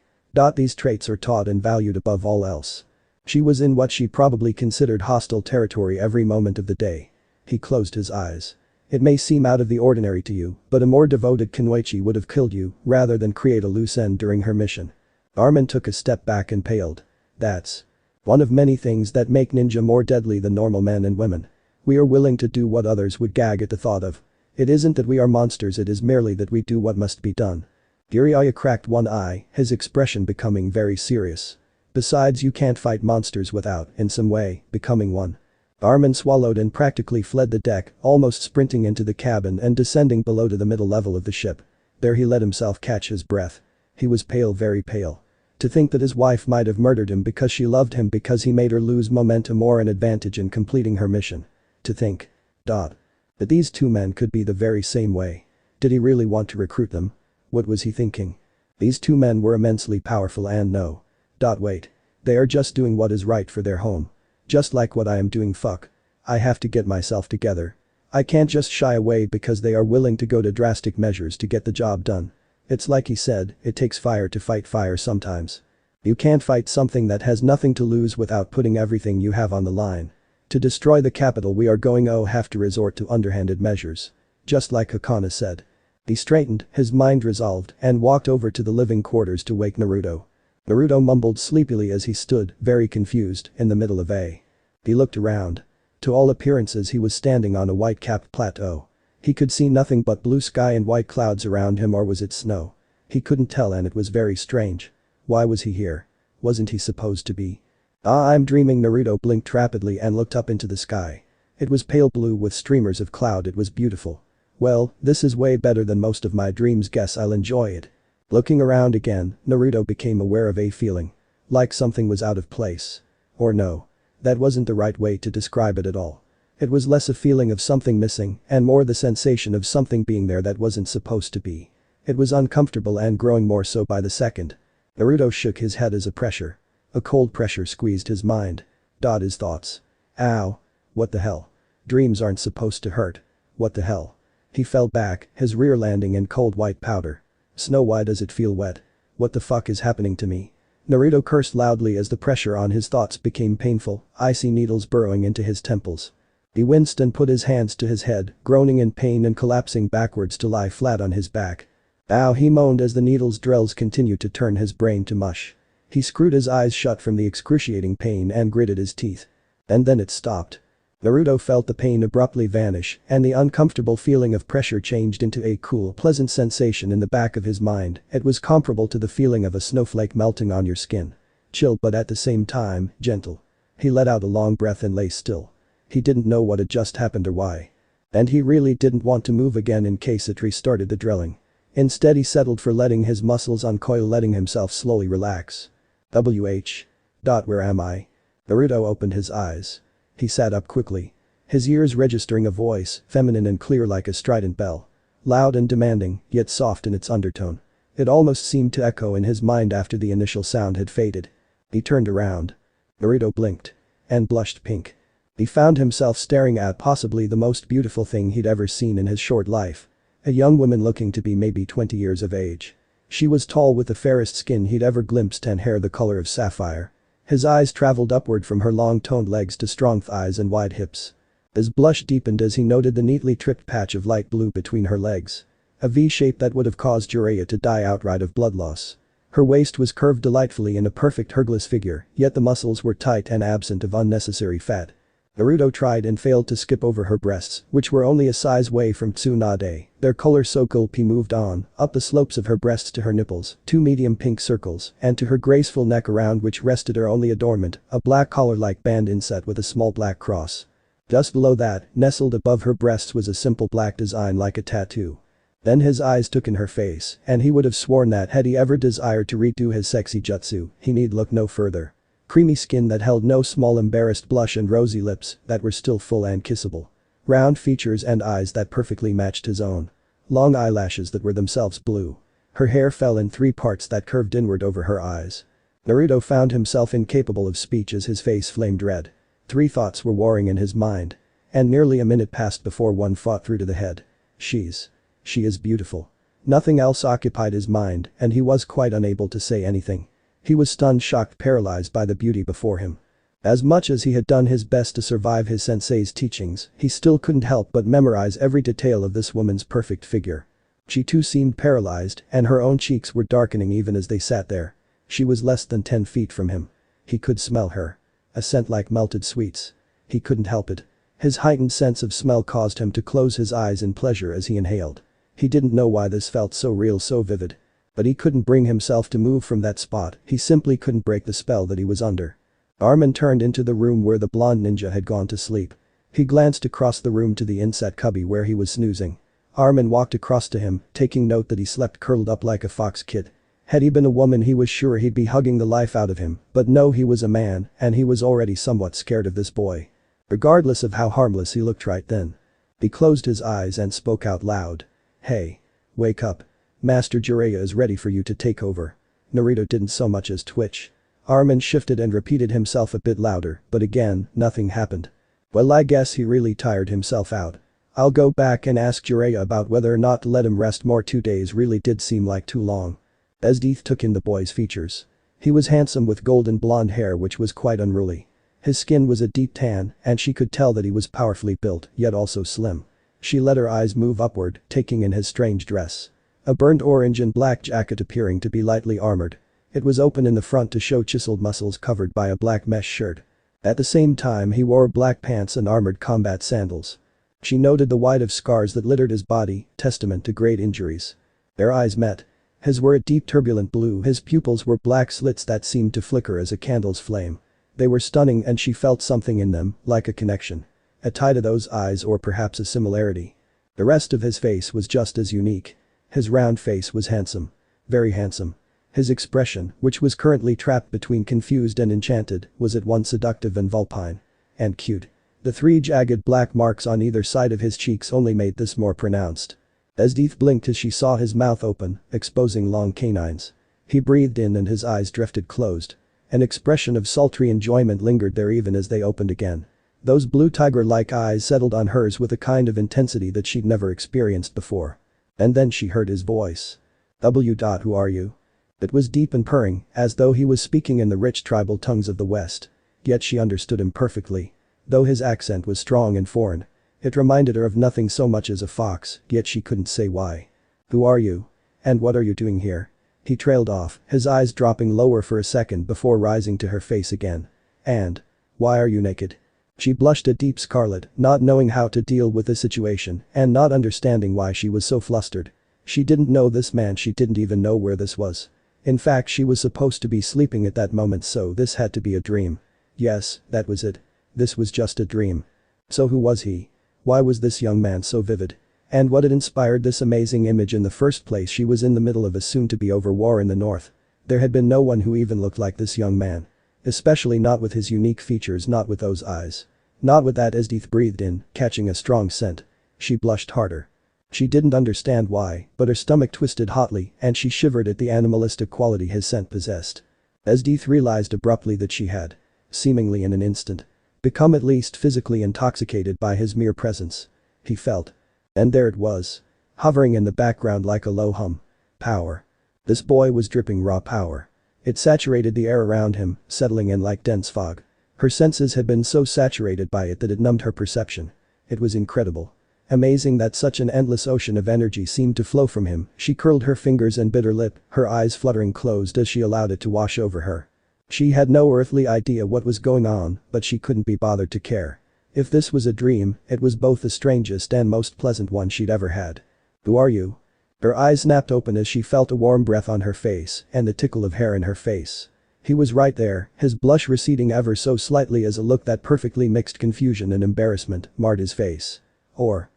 These traits are taught and valued above all else. She was in what she probably considered hostile territory every moment of the day. He closed his eyes. It may seem out of the ordinary to you, but a more devoted Kunoichi would have killed you rather than create a loose end during her mission. Armin took a step back and paled. That's one of many things that make ninja more deadly than normal men and women. We are willing to do what others would gag at the thought of. It isn't that we are monsters, it is merely that we do what must be done. Jiraiya cracked one eye, his expression becoming very serious. Besides, you can't fight monsters without, in some way, becoming one. Armin swallowed and practically fled the deck, almost sprinting into the cabin and descending below to the middle level of the ship. There he let himself catch his breath. He was pale, very pale. To think that his wife might have murdered him because she loved him, because he made her lose momentum or an advantage in completing her mission. To think. That these two men could be the very same way. Did he really want to recruit them? What was he thinking? These two men were immensely powerful and no. Wait. They are just doing what is right for their home. Just like what I am doing. Fuck. I have to get myself together. I can't just shy away because they are willing to go to drastic measures to get the job done. It's like he said, it takes fire to fight fire sometimes. You can't fight something that has nothing to lose without putting everything you have on the line. To destroy the capital we are going to have to resort to underhanded measures. Just like Hakana said. He straightened, his mind resolved, and walked over to the living quarters to wake Naruto. Naruto mumbled sleepily as he stood, very confused, in the middle of a. He looked around. To all appearances he was standing on a white-capped plateau. He could see nothing but blue sky and white clouds around him, or was it snow? He couldn't tell and it was very strange. Why was he here? Wasn't he supposed to be? I'm dreaming. Naruto blinked rapidly and looked up into the sky. It was pale blue with streamers of cloud. It was beautiful. Well, this is way better than most of my dreams. Guess I'll enjoy it. Looking around again, Naruto became aware of a feeling. Like something was out of place. Or no. That wasn't the right way to describe it at all. It was less a feeling of something missing and more the sensation of something being there that wasn't supposed to be. It was uncomfortable and growing more so by the second. Naruto shook his head as a pressure. A cold pressure squeezed his mind. His thoughts. Ow. What the hell? Dreams aren't supposed to hurt. What the hell? He fell back, his rear landing in cold white powder. Snow, why does it feel wet? What the fuck is happening to me? Naruto cursed loudly as the pressure on his thoughts became painful, icy needles burrowing into his temples. He winced and put his hands to his head, groaning in pain and collapsing backwards to lie flat on his back. Ow, he moaned as the needle's drills continued to turn his brain to mush. He screwed his eyes shut from the excruciating pain and gritted his teeth. And then it stopped. Naruto felt the pain abruptly vanish, and the uncomfortable feeling of pressure changed into a cool, pleasant sensation in the back of his mind. It was comparable to the feeling of a snowflake melting on your skin. Chill but at the same time, gentle. He let out a long breath and lay still. He didn't know what had just happened or why. And he really didn't want to move again in case it restarted the drilling. Instead he settled for letting his muscles uncoil, letting himself slowly relax. Where am I? Naruto opened his eyes. He sat up quickly. His ears registering a voice, feminine and clear like a strident bell. Loud and demanding, yet soft in its undertone. It almost seemed to echo in his mind after the initial sound had faded. He turned around. Naruto blinked. And blushed pink. He found himself staring at possibly the most beautiful thing he'd ever seen in his short life. A young woman looking to be maybe 20 years of age. She was tall with the fairest skin he'd ever glimpsed and hair the color of sapphire. His eyes traveled upward from her long toned legs to strong thighs and wide hips. His blush deepened as he noted the neatly tripped patch of light blue between her legs. A V-shape that would have caused Jiraiya to die outright of blood loss. Her waist was curved delightfully in a perfect Hercules figure, yet the muscles were tight and absent of unnecessary fat. Naruto tried and failed to skip over her breasts, which were only a size away from Tsunade, their color so gulp. He moved on, up the slopes of her breasts to her nipples, 2 medium pink circles, and to her graceful neck around which rested her only adornment, a black collar-like band inset with a small black cross. Just below that, nestled above her breasts was a simple black design like a tattoo. Then his eyes took in her face, and he would have sworn that had he ever desired to redo his sexy jutsu, he need look no further. Creamy skin that held no small embarrassed blush and rosy lips that were still full and kissable. Round features and eyes that perfectly matched his own. Long eyelashes that were themselves blue. Her hair fell in 3 parts that curved inward over her eyes. Naruto found himself incapable of speech as his face flamed red. 3 thoughts were warring in his mind. And nearly a minute passed before one fought through to the head. She is beautiful. Nothing else occupied his mind, and he was quite unable to say anything. He was stunned, shocked, paralyzed by the beauty before him. As much as he had done his best to survive his sensei's teachings, he still couldn't help but memorize every detail of this woman's perfect figure. She too seemed paralyzed, and her own cheeks were darkening even as they sat there. She was less than 10 feet from him. He could smell her. A scent like melted sweets. He couldn't help it. His heightened sense of smell caused him to close his eyes in pleasure as he inhaled. He didn't know why this felt so real, so vivid. But he couldn't bring himself to move from that spot, he simply couldn't break the spell that he was under. Armin turned into the room where the blonde ninja had gone to sleep. He glanced across the room to the inset cubby where he was snoozing. Armin walked across to him, taking note that he slept curled up like a fox kid. Had he been a woman he was sure he'd be hugging the life out of him, but no, he was a man, and he was already somewhat scared of this boy. Regardless of how harmless he looked right then. He closed his eyes and spoke out loud. Hey. Wake up. Master Jiraiya is ready for you to take over. Naruto didn't so much as twitch. Armin shifted and repeated himself a bit louder, but again, nothing happened. Well, I guess he really tired himself out. I'll go back and ask Jiraiya about whether or not to let him rest more. 2 days really did seem like too long. Esdeath took in the boy's features. He was handsome with golden blonde hair which was quite unruly. His skin was a deep tan, and she could tell that he was powerfully built, yet also slim. She let her eyes move upward, taking in his strange dress. A burnt orange and black jacket appearing to be lightly armored. It was open in the front to show chiseled muscles covered by a black mesh shirt. At the same time he wore black pants and armored combat sandals. She noted the white of scars that littered his body, testament to great injuries. Their eyes met. His were a deep turbulent blue, his pupils were black slits that seemed to flicker as a candle's flame. They were stunning and she felt something in them, like a connection. A tie to those eyes or perhaps a similarity. The rest of his face was just as unique. His round face was handsome. Very handsome. His expression, which was currently trapped between confused and enchanted, was at once seductive and vulpine. And cute. The 3 jagged black marks on either side of his cheeks only made this more pronounced. Esdeath blinked as she saw his mouth open, exposing long canines. He breathed in and his eyes drifted closed. An expression of sultry enjoyment lingered there even as they opened again. Those blue tiger-like eyes settled on hers with a kind of intensity that she'd never experienced before. And then she heard his voice. Who are you? It was deep and purring, as though he was speaking in the rich tribal tongues of the West. Yet she understood him perfectly. Though his accent was strong and foreign. It reminded her of nothing so much as a fox, yet she couldn't say why. "Who are you? And what are you doing here?" He trailed off, his eyes dropping lower for a second before rising to her face again. "And why are you naked?" She blushed a deep scarlet, not knowing how to deal with the situation and not understanding why she was so flustered. She didn't know this man, she didn't even know where this was. In fact, she was supposed to be sleeping at that moment, so this had to be a dream. Yes, that was it. This was just a dream. So who was he? Why was this young man so vivid? And what had inspired this amazing image in the first place? She was in the middle of a soon-to-be-over war in the north. There had been no one who even looked like this young man. Especially not with his unique features, not with those eyes. Not with that. Esdeath breathed in, catching a strong scent. She blushed harder. She didn't understand why, but her stomach twisted hotly and she shivered at the animalistic quality his scent possessed. Esdeath realized abruptly that she had, seemingly in an instant, become at least physically intoxicated by his mere presence. He felt. And there it was. Hovering in the background like a low hum. Power. This boy was dripping raw power. It saturated the air around him, settling in like dense fog. Her senses had been so saturated by it that it numbed her perception. It was incredible. Amazing that such an endless ocean of energy seemed to flow from him. She curled her fingers and bit her lip, her eyes fluttering closed as she allowed it to wash over her. She had no earthly idea what was going on, but she couldn't be bothered to care. If this was a dream, it was both the strangest and most pleasant one she'd ever had. "Who are you?" Her eyes snapped open as she felt a warm breath on her face and the tickle of hair in her face. He was right there, his blush receding ever so slightly as a look that perfectly mixed confusion and embarrassment marred his face. Or.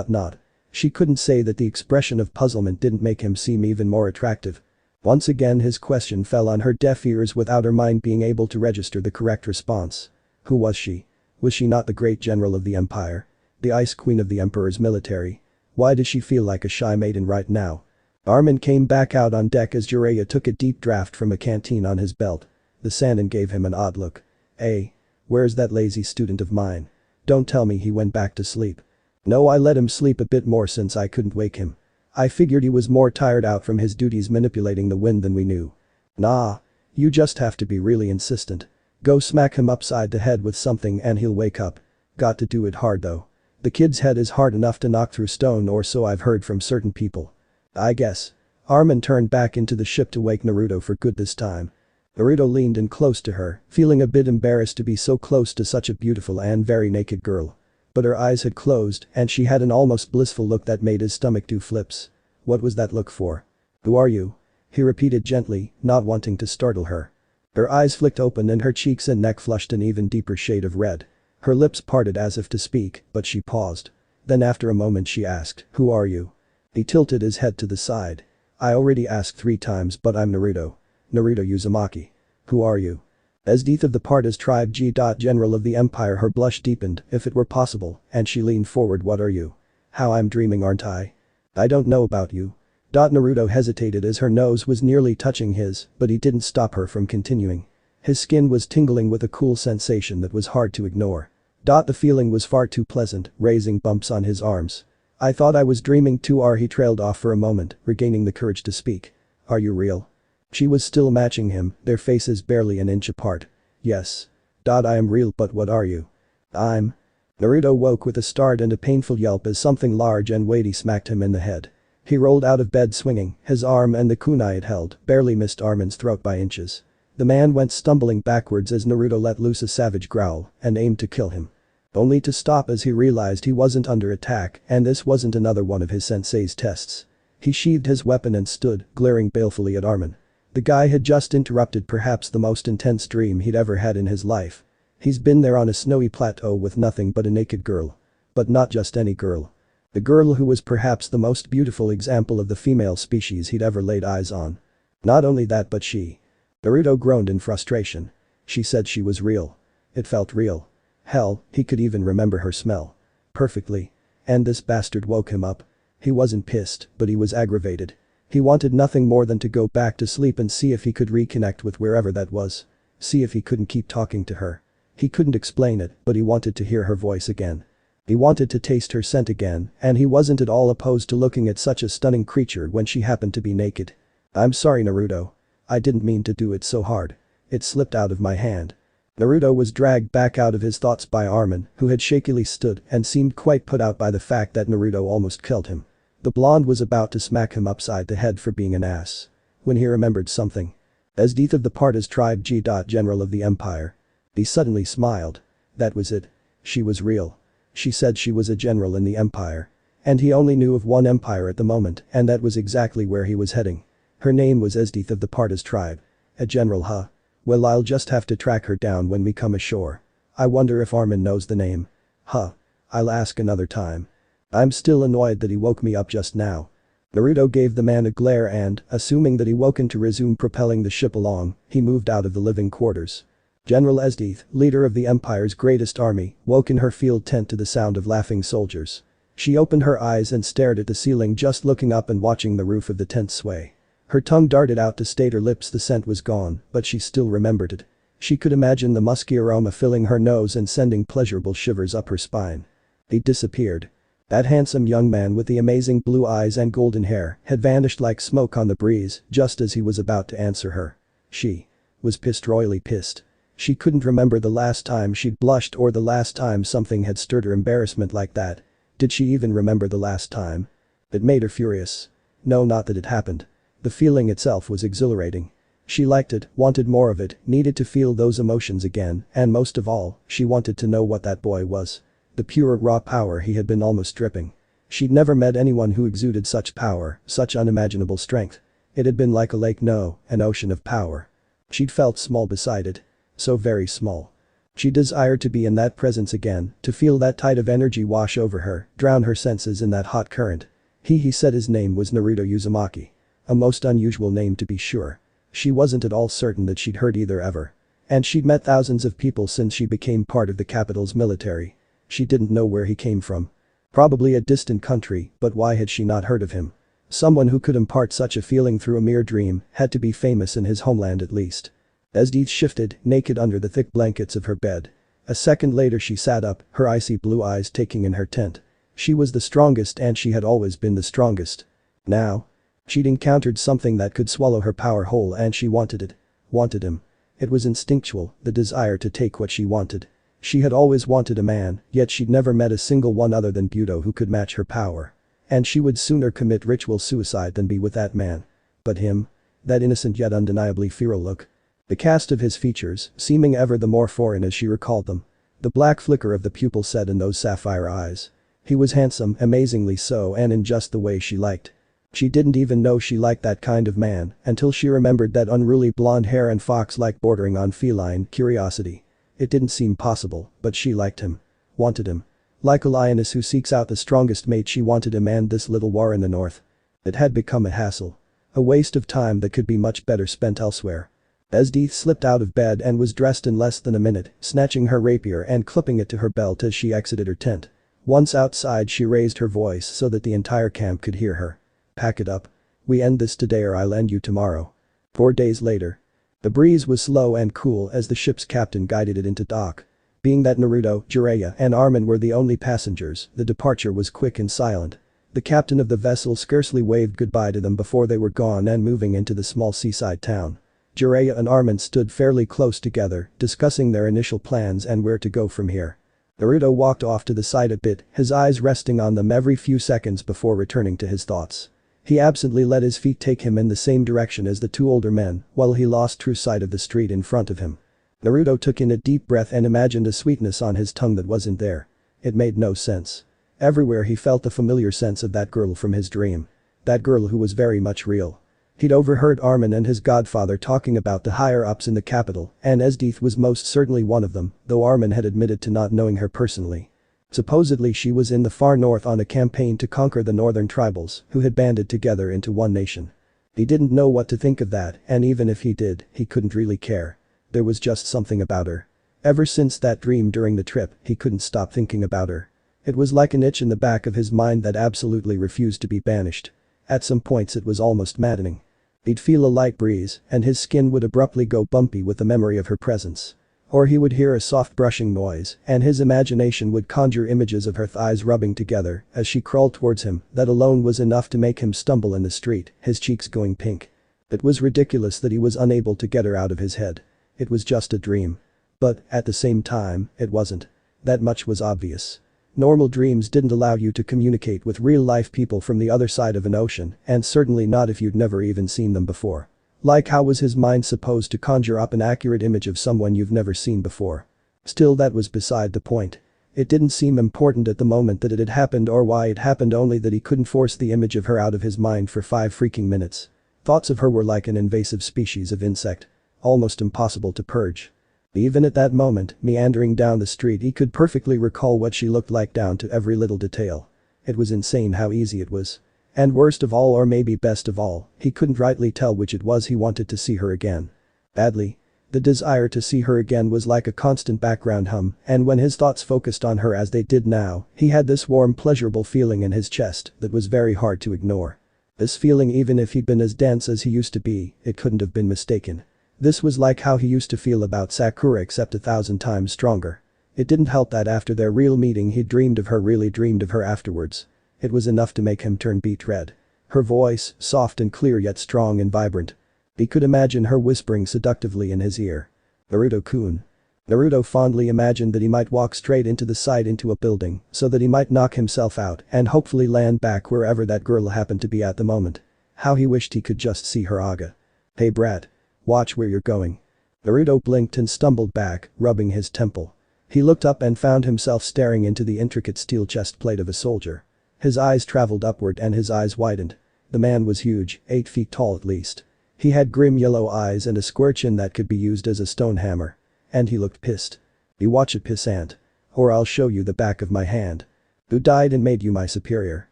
Not. She couldn't say that the expression of puzzlement didn't make him seem even more attractive. Once again his question fell on her deaf ears without her mind being able to register the correct response. Who was she? Was she not the great general of the empire? The ice queen of the emperor's military? Why did she feel like a shy maiden right now? Armin came back out on deck as Jiraiya took a deep draft from a canteen on his belt. The Sannin gave him an odd look. "Hey. Where's that lazy student of mine? Don't tell me he went back to sleep." "No, I let him sleep a bit more since I couldn't wake him. I figured he was more tired out from his duties manipulating the wind than we knew." "Nah. You just have to be really insistent. Go smack him upside the head with something and he'll wake up. Got to do it hard though. The kid's head is hard enough to knock through stone, or so I've heard from certain people. I guess." Armin turned back into the ship to wake Naruto for good this time. Naruto leaned in close to her, feeling a bit embarrassed to be so close to such a beautiful and very naked girl. But her eyes had closed and she had an almost blissful look that made his stomach do flips. What was that look for? "Who are you?" he repeated gently, not wanting to startle her. Her eyes flicked open and her cheeks and neck flushed an even deeper shade of red. Her lips parted as if to speak, but she paused. Then after a moment she asked, "Who are you?" He tilted his head to the side. "I already asked 3 times, but I'm Naruto. Naruto Uzumaki. Who are you?" Esdeath of the Partas tribe General of the Empire. Her blush deepened, if it were possible, and she leaned forward. "What are you?" "How, I'm dreaming, aren't I?" "I don't know about you." Naruto hesitated as her nose was nearly touching his, but he didn't stop her from continuing. His skin was tingling with a cool sensation that was hard to ignore. The feeling was far too pleasant, raising bumps on his arms. "I thought I was dreaming too." He trailed off for a moment, regaining the courage to speak. "Are you real?" She was still matching him, their faces barely an inch apart. "Yes. I am real, but what are you?" "I'm..." Naruto woke with a start and a painful yelp as something large and weighty smacked him in the head. He rolled out of bed swinging, his arm and the kunai it held barely missed Armin's throat by inches. The man went stumbling backwards as Naruto let loose a savage growl and aimed to kill him. Only to stop as he realized he wasn't under attack and this wasn't another one of his sensei's tests. He sheathed his weapon and stood, glaring balefully at Armin. The guy had just interrupted perhaps the most intense dream he'd ever had in his life. He's been there on a snowy plateau with nothing but a naked girl. But not just any girl. The girl who was perhaps the most beautiful example of the female species he'd ever laid eyes on. Not only that, but she. Naruto groaned in frustration. She said she was real. It felt real. Hell, he could even remember her smell. Perfectly. And this bastard woke him up. He wasn't pissed, but he was aggravated. He wanted nothing more than to go back to sleep and see if he could reconnect with wherever that was. See if he couldn't keep talking to her. He couldn't explain it, but he wanted to hear her voice again. He wanted to taste her scent again, and he wasn't at all opposed to looking at such a stunning creature when she happened to be naked. "I'm sorry, Naruto." I didn't mean to do it so hard. It slipped out of my hand. Naruto was dragged back out of his thoughts by Armin, who had shakily stood and seemed quite put out by the fact that Naruto almost killed him. The blonde was about to smack him upside the head for being an ass. When he remembered something. Esdeath of the Partas tribe G. General of the Empire. He suddenly smiled. That was it. She was real. She said she was a general in the Empire. And he only knew of one empire at the moment, and that was exactly where he was heading. Her name was Esdeath of the Partas tribe. A general, huh? Well, I'll just have to track her down when we come ashore. I wonder if Armin knows the name. Huh. I'll ask another time. I'm still annoyed that he woke me up just now. Naruto gave the man a glare and, assuming that he woken to resume propelling the ship along, he moved out of the living quarters. General Esdeath, leader of the Empire's greatest army, woke in her field tent to the sound of laughing soldiers. She opened her eyes and stared at the ceiling, just looking up and watching the roof of the tent sway. Her tongue darted out to state her lips the scent was gone, but she still remembered it. She could imagine the musky aroma filling her nose and sending pleasurable shivers up her spine. He disappeared. That handsome young man with the amazing blue eyes and golden hair had vanished like smoke on the breeze just as he was about to answer her. She was pissed, royally pissed. She couldn't remember the last time she'd blushed or the last time something had stirred her embarrassment like that. Did she even remember the last time? It made her furious. No, not that it happened. The feeling itself was exhilarating. She liked it, wanted more of it, needed to feel those emotions again, and most of all, she wanted to know what that boy was. The pure raw power he had been almost dripping. She'd never met anyone who exuded such power, such unimaginable strength. It had been like a lake, no, an ocean of power. She'd felt small beside it. So very small. She desired to be in that presence again, to feel that tide of energy wash over her, drown her senses in that hot current. He said his name was Naruto Uzumaki. A most unusual name, to be sure. She wasn't at all certain that she'd heard either ever. And she'd met thousands of people since she became part of the capital's military. She didn't know where he came from. Probably a distant country, but why had she not heard of him? Someone who could impart such a feeling through a mere dream had to be famous in his homeland at least. Esdeath shifted, naked under the thick blankets of her bed. A second later she sat up, her icy blue eyes taking in her tent. She was the strongest and she had always been the strongest. Now? She'd encountered something that could swallow her power whole and she wanted it. Wanted him. It was instinctual, the desire to take what she wanted. She had always wanted a man, yet she'd never met a single one other than Buto who could match her power. And she would sooner commit ritual suicide than be with that man. But him? That innocent yet undeniably feral look. The cast of his features, seeming ever the more foreign as she recalled them. The black flicker of the pupil set in those sapphire eyes. He was handsome, amazingly so, and in just the way she liked. She didn't even know she liked that kind of man until she remembered that unruly blonde hair and fox-like bordering on feline curiosity. It didn't seem possible, but she liked him. Wanted him. Like a lioness who seeks out the strongest mate, she wanted him, and this little war in the north. It had become a hassle. A waste of time that could be much better spent elsewhere. Esdeath slipped out of bed and was dressed in less than a minute, snatching her rapier and clipping it to her belt as she exited her tent. Once outside she raised her voice so that the entire camp could hear her. Pack it up. We end this today or I'll end you tomorrow. 4 days later. The breeze was slow and cool as the ship's captain guided it into dock. Being that Naruto, Jiraiya and Armin were the only passengers, the departure was quick and silent. The captain of the vessel scarcely waved goodbye to them before they were gone and moving into the small seaside town. Jiraiya and Armin stood fairly close together, discussing their initial plans and where to go from here. Naruto walked off to the side a bit, his eyes resting on them every few seconds before returning to his thoughts. He absently let his feet take him in the same direction as the two older men while he lost true sight of the street in front of him. Naruto took in a deep breath and imagined a sweetness on his tongue that wasn't there. It made no sense. Everywhere he felt the familiar sense of that girl from his dream. That girl who was very much real. He'd overheard Armin and his godfather talking about the higher-ups in the capital, and Esdeath was most certainly one of them, though Armin had admitted to not knowing her personally. Supposedly she was in the far north on a campaign to conquer the northern tribals who had banded together into one nation. He didn't know what to think of that, and even if he did, he couldn't really care. There was just something about her. Ever since that dream during the trip, he couldn't stop thinking about her. It was like an itch in the back of his mind that absolutely refused to be banished. At some points it was almost maddening. He'd feel a light breeze, and his skin would abruptly go bumpy with the memory of her presence. Or he would hear a soft brushing noise, and his imagination would conjure images of her thighs rubbing together as she crawled towards him. That alone was enough to make him stumble in the street, his cheeks going pink. It was ridiculous that he was unable to get her out of his head. It was just a dream. But, at the same time, it wasn't. That much was obvious. Normal dreams didn't allow you to communicate with real-life people from the other side of an ocean, and certainly not if you'd never even seen them before. Like, how was his mind supposed to conjure up an accurate image of someone you've never seen before? Still, that was beside the point. It didn't seem important at the moment that it had happened or why it happened, only that he couldn't force the image of her out of his mind for 5 freaking minutes. Thoughts of her were like an invasive species of insect. Almost impossible to purge. Even at that moment, meandering down the street, he could perfectly recall what she looked like down to every little detail. It was insane how easy it was. And worst of all, or maybe best of all, he couldn't rightly tell which it was he wanted to see her again. Badly. The desire to see her again was like a constant background hum, and when his thoughts focused on her as they did now, he had this warm, pleasurable feeling in his chest that was very hard to ignore. This feeling, even if he'd been as dense as he used to be, it couldn't have been mistaken. This was like how he used to feel about Sakura, except 1,000 times stronger. It didn't help that after their real meeting he dreamed of her, really dreamed of her afterwards. It was enough to make him turn beet red. Her voice, soft and clear yet strong and vibrant. He could imagine her whispering seductively in his ear. Naruto-kun. Naruto fondly imagined that he might walk straight into the side into a building so that he might knock himself out and hopefully land back wherever that girl happened to be at the moment. How he wished he could just see her aga. Hey brat. Watch where you're going. Naruto blinked and stumbled back, rubbing his temple. He looked up and found himself staring into the intricate steel chest plate of a soldier. His eyes traveled upward and his eyes widened. The man was huge, 8 feet tall at least. He had grim yellow eyes and a square chin that could be used as a stone hammer. And he looked pissed. You watch it, pissant. Or I'll show you the back of my hand. Who died and made you my superior?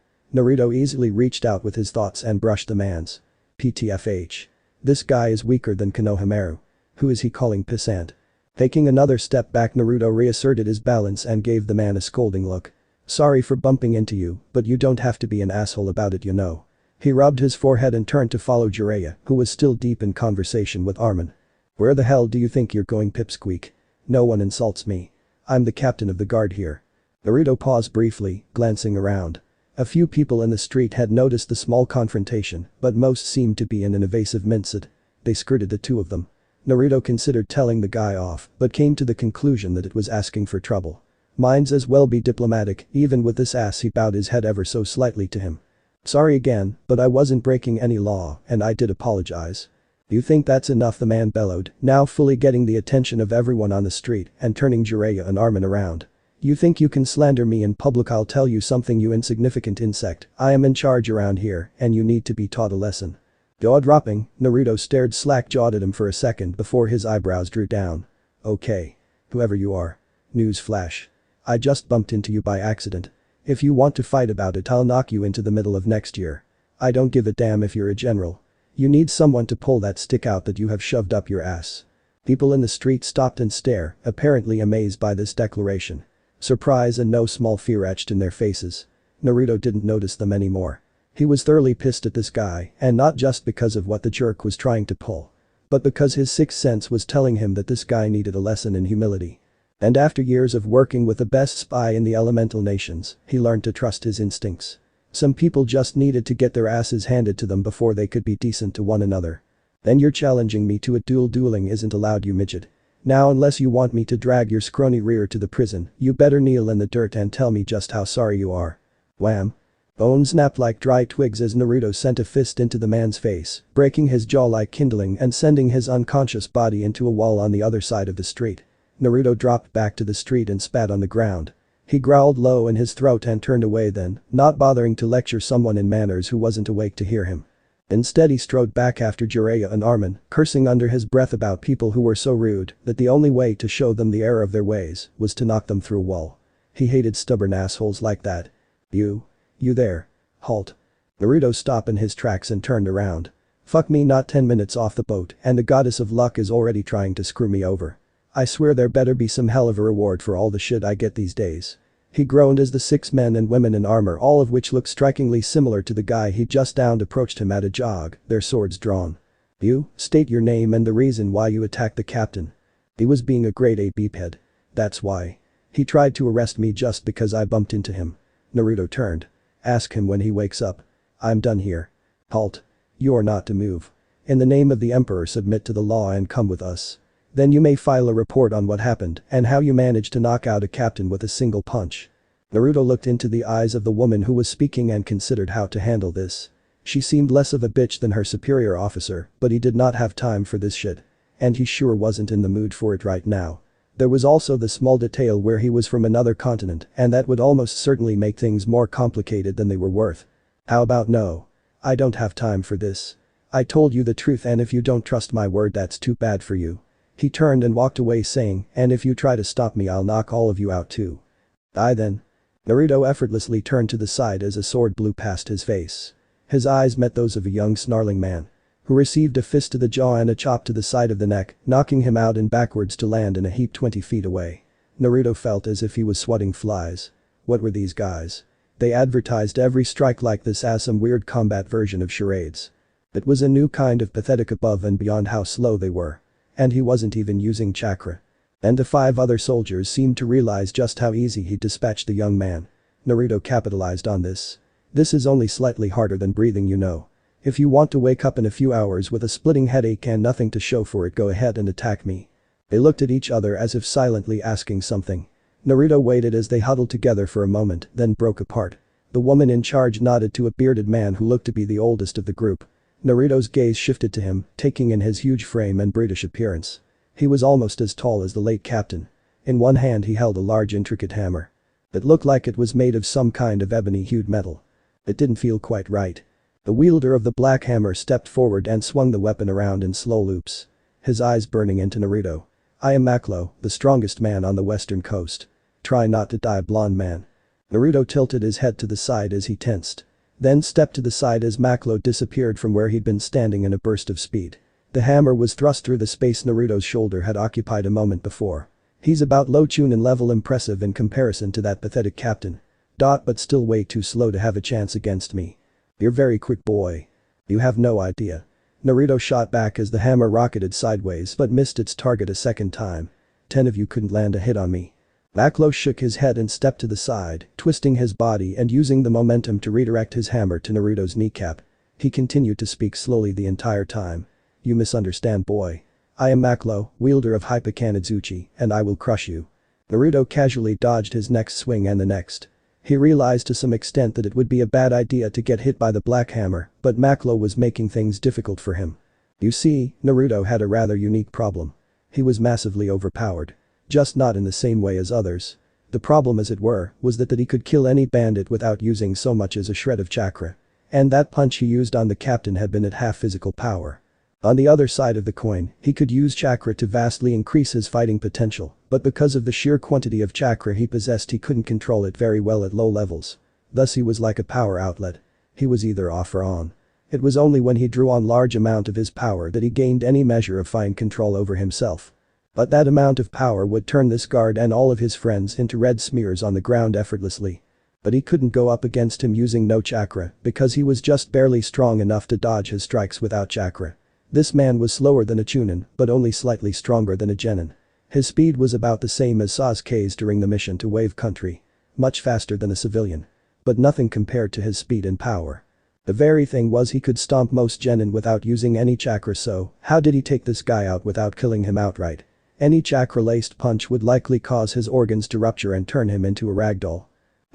Naruto easily reached out with his thoughts and brushed the man's. PTFH. This guy is weaker than Konohamaru. Who is he calling pissant? Taking another step back, Naruto reasserted his balance and gave the man a scolding look. Sorry for bumping into you, but you don't have to be an asshole about it, you know. He rubbed his forehead and turned to follow Jiraiya, who was still deep in conversation with Armin. Where the hell do you think you're going, pipsqueak? No one insults me. I'm the captain of the guard here. Naruto paused briefly, glancing around. A few people in the street had noticed the small confrontation, but most seemed to be in an evasive mindset. They skirted the two of them. Naruto considered telling the guy off, but came to the conclusion that it was asking for trouble. Might as well be diplomatic. Even with this ass, he bowed his head ever so slightly to him. Sorry again, but I wasn't breaking any law, and I did apologize. You think that's enough? The man bellowed, now fully getting the attention of everyone on the street and turning Jiraiya and Armin around. You think you can slander me in public? I'll tell you something, you insignificant insect. I am in charge around here, and you need to be taught a lesson. Jaw dropping, Naruto stared slack-jawed at him for a second before his eyebrows drew down. Okay. Whoever you are. News flash. I just bumped into you by accident. If you want to fight about it, I'll knock you into the middle of next year. I don't give a damn if you're a general. You need someone to pull that stick out that you have shoved up your ass. People in the street stopped and stared, apparently amazed by this declaration. Surprise and no small fear etched in their faces. Naruto didn't notice them anymore. He was thoroughly pissed at this guy, and not just because of what the jerk was trying to pull. But because his sixth sense was telling him that this guy needed a lesson in humility. And after years of working with the best spy in the elemental nations, he learned to trust his instincts. Some people just needed to get their asses handed to them before they could be decent to one another. Then you're challenging me to a duel? Dueling isn't allowed, you midget. Now, unless you want me to drag your scrawny rear to the prison, you better kneel in the dirt and tell me just how sorry you are. Wham. Bones snapped like dry twigs as Naruto sent a fist into the man's face, breaking his jaw like kindling and sending his unconscious body into a wall on the other side of the street. Naruto dropped back to the street and spat on the ground. He growled low in his throat and turned away, then, not bothering to lecture someone in manners who wasn't awake to hear him. Instead, he strode back after Jiraiya and Armin, cursing under his breath about people who were so rude that the only way to show them the error of their ways was to knock them through a wall. He hated stubborn assholes like that. You there. Halt. Naruto stopped in his tracks and turned around. Fuck me, not 10 minutes off the boat and the goddess of luck is already trying to screw me over. I swear there better be some hell of a reward for all the shit I get these days. He groaned as the 6 men and women in armor, all of which looked strikingly similar to the guy he just downed, approached him at a jog, their swords drawn. You, state your name and the reason why you attacked the captain. He was being a grade A beephead. That's why. He tried to arrest me just because I bumped into him. Naruto turned. Ask him when he wakes up. I'm done here. Halt. You're not to move. In the name of the Emperor, submit to the law and come with us. Then you may file a report on what happened and how you managed to knock out a captain with a single punch." Naruto looked into the eyes of the woman who was speaking and considered how to handle this. She seemed less of a bitch than her superior officer, but he did not have time for this shit. And he sure wasn't in the mood for it right now. There was also the small detail where he was from another continent, and that would almost certainly make things more complicated than they were worth. "How about no? I don't have time for this. I told you the truth, and if you don't trust my word, that's too bad for you." He turned and walked away saying, "And if you try to stop me, I'll knock all of you out too." "I then." Naruto effortlessly turned to the side as a sword blew past his face. His eyes met those of a young snarling man who received a fist to the jaw and a chop to the side of the neck, knocking him out and backwards to land in a heap 20 feet away. Naruto felt as if he was swatting flies. What were these guys? They advertised every strike like this as some weird combat version of charades. It was a new kind of pathetic above and beyond how slow they were. And he wasn't even using chakra. And the 5 other soldiers seemed to realize just how easy he dispatched the young man. Naruto capitalized on this. "This is only slightly harder than breathing, you know. If you want to wake up in a few hours with a splitting headache and nothing to show for it, go ahead and attack me." They looked at each other as if silently asking something. Naruto waited as they huddled together for a moment, then broke apart. The woman in charge nodded to a bearded man who looked to be the oldest of the group. Naruto's gaze shifted to him, taking in his huge frame and brutish appearance. He was almost as tall as the late captain. In one hand he held a large intricate hammer. It looked like it was made of some kind of ebony-hued metal. It didn't feel quite right. The wielder of the black hammer stepped forward and swung the weapon around in slow loops. His eyes burning into Naruto. "I am Maklo, the strongest man on the western coast. Try not to die, blonde man." Naruto tilted his head to the side as he tensed. Then stepped to the side as Maklo disappeared from where he'd been standing in a burst of speed. The hammer was thrust through the space Naruto's shoulder had occupied a moment before. He's about low Chunin level impressive in comparison to that pathetic captain. But still way too slow to have a chance against me. "You're very quick, boy. You have no idea." Naruto shot back as the hammer rocketed sideways but missed its target a second time. 10 of you couldn't land a hit on me." Maklo shook his head and stepped to the side, twisting his body and using the momentum to redirect his hammer to Naruto's kneecap. He continued to speak slowly the entire time. "You misunderstand, boy. I am Maklo, wielder of Hypokanazuchi, and I will crush you." Naruto casually dodged his next swing and the next. He realized to some extent that it would be a bad idea to get hit by the black hammer, but Maklo was making things difficult for him. You see, Naruto had a rather unique problem. He was massively overpowered. Just not in the same way as others. The problem, as it were, was that he could kill any bandit without using so much as a shred of chakra. And that punch he used on the captain had been at half physical power. On the other side of the coin, he could use chakra to vastly increase his fighting potential, but because of the sheer quantity of chakra he possessed, he couldn't control it very well at low levels. Thus he was like a power outlet. He was either off or on. It was only when he drew on large amount of his power that he gained any measure of fine control over himself. But that amount of power would turn this guard and all of his friends into red smears on the ground effortlessly. But he couldn't go up against him using no chakra because he was just barely strong enough to dodge his strikes without chakra. This man was slower than a Chunin, but only slightly stronger than a Genin. His speed was about the same as Sasuke's during the mission to Wave Country. Much faster than a civilian. But nothing compared to his speed and power. The very thing was he could stomp most Genin without using any chakra, so how did he take this guy out without killing him outright? Any chakra-laced punch would likely cause his organs to rupture and turn him into a ragdoll.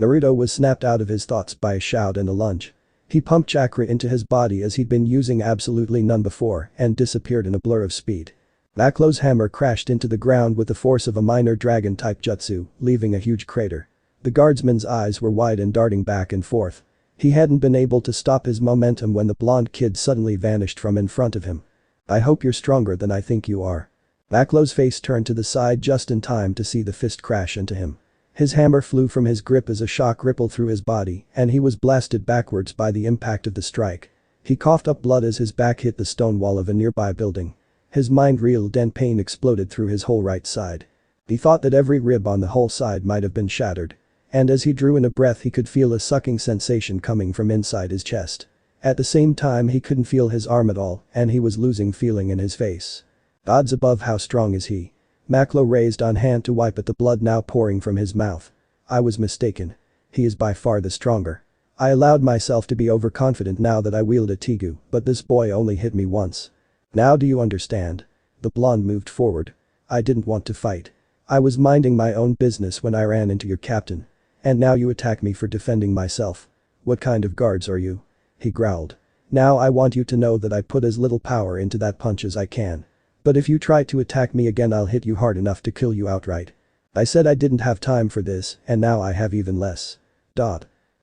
Naruto was snapped out of his thoughts by a shout and a lunge. He pumped chakra into his body as he'd been using absolutely none before and disappeared in a blur of speed. Maklo's hammer crashed into the ground with the force of a minor dragon-type jutsu, leaving a huge crater. The guardsman's eyes were wide and darting back and forth. He hadn't been able to stop his momentum when the blonde kid suddenly vanished from in front of him. "I hope you're stronger than I think you are." Maklo's face turned to the side just in time to see the fist crash into him. His hammer flew from his grip as a shock rippled through his body and he was blasted backwards by the impact of the strike. He coughed up blood as his back hit the stone wall of a nearby building. His mind reeled and pain exploded through his whole right side. He thought that every rib on the whole side might have been shattered. And as he drew in a breath he could feel a sucking sensation coming from inside his chest. At the same time he couldn't feel his arm at all and he was losing feeling in his face. Odds above, how strong is he? Maklo raised on hand to wipe at the blood now pouring from his mouth. I was mistaken. He is by far the stronger. I allowed myself to be overconfident now that I wield a Tegu, but this boy only hit me once. Now do you understand? The blonde moved forward. I didn't want to fight. I was minding my own business when I ran into your captain. And now you attack me for defending myself. What kind of guards are you? He growled. Now I want you to know that I put as little power into that punch as I can. But if you try to attack me again I'll hit you hard enough to kill you outright. I said I didn't have time for this, and now I have even less.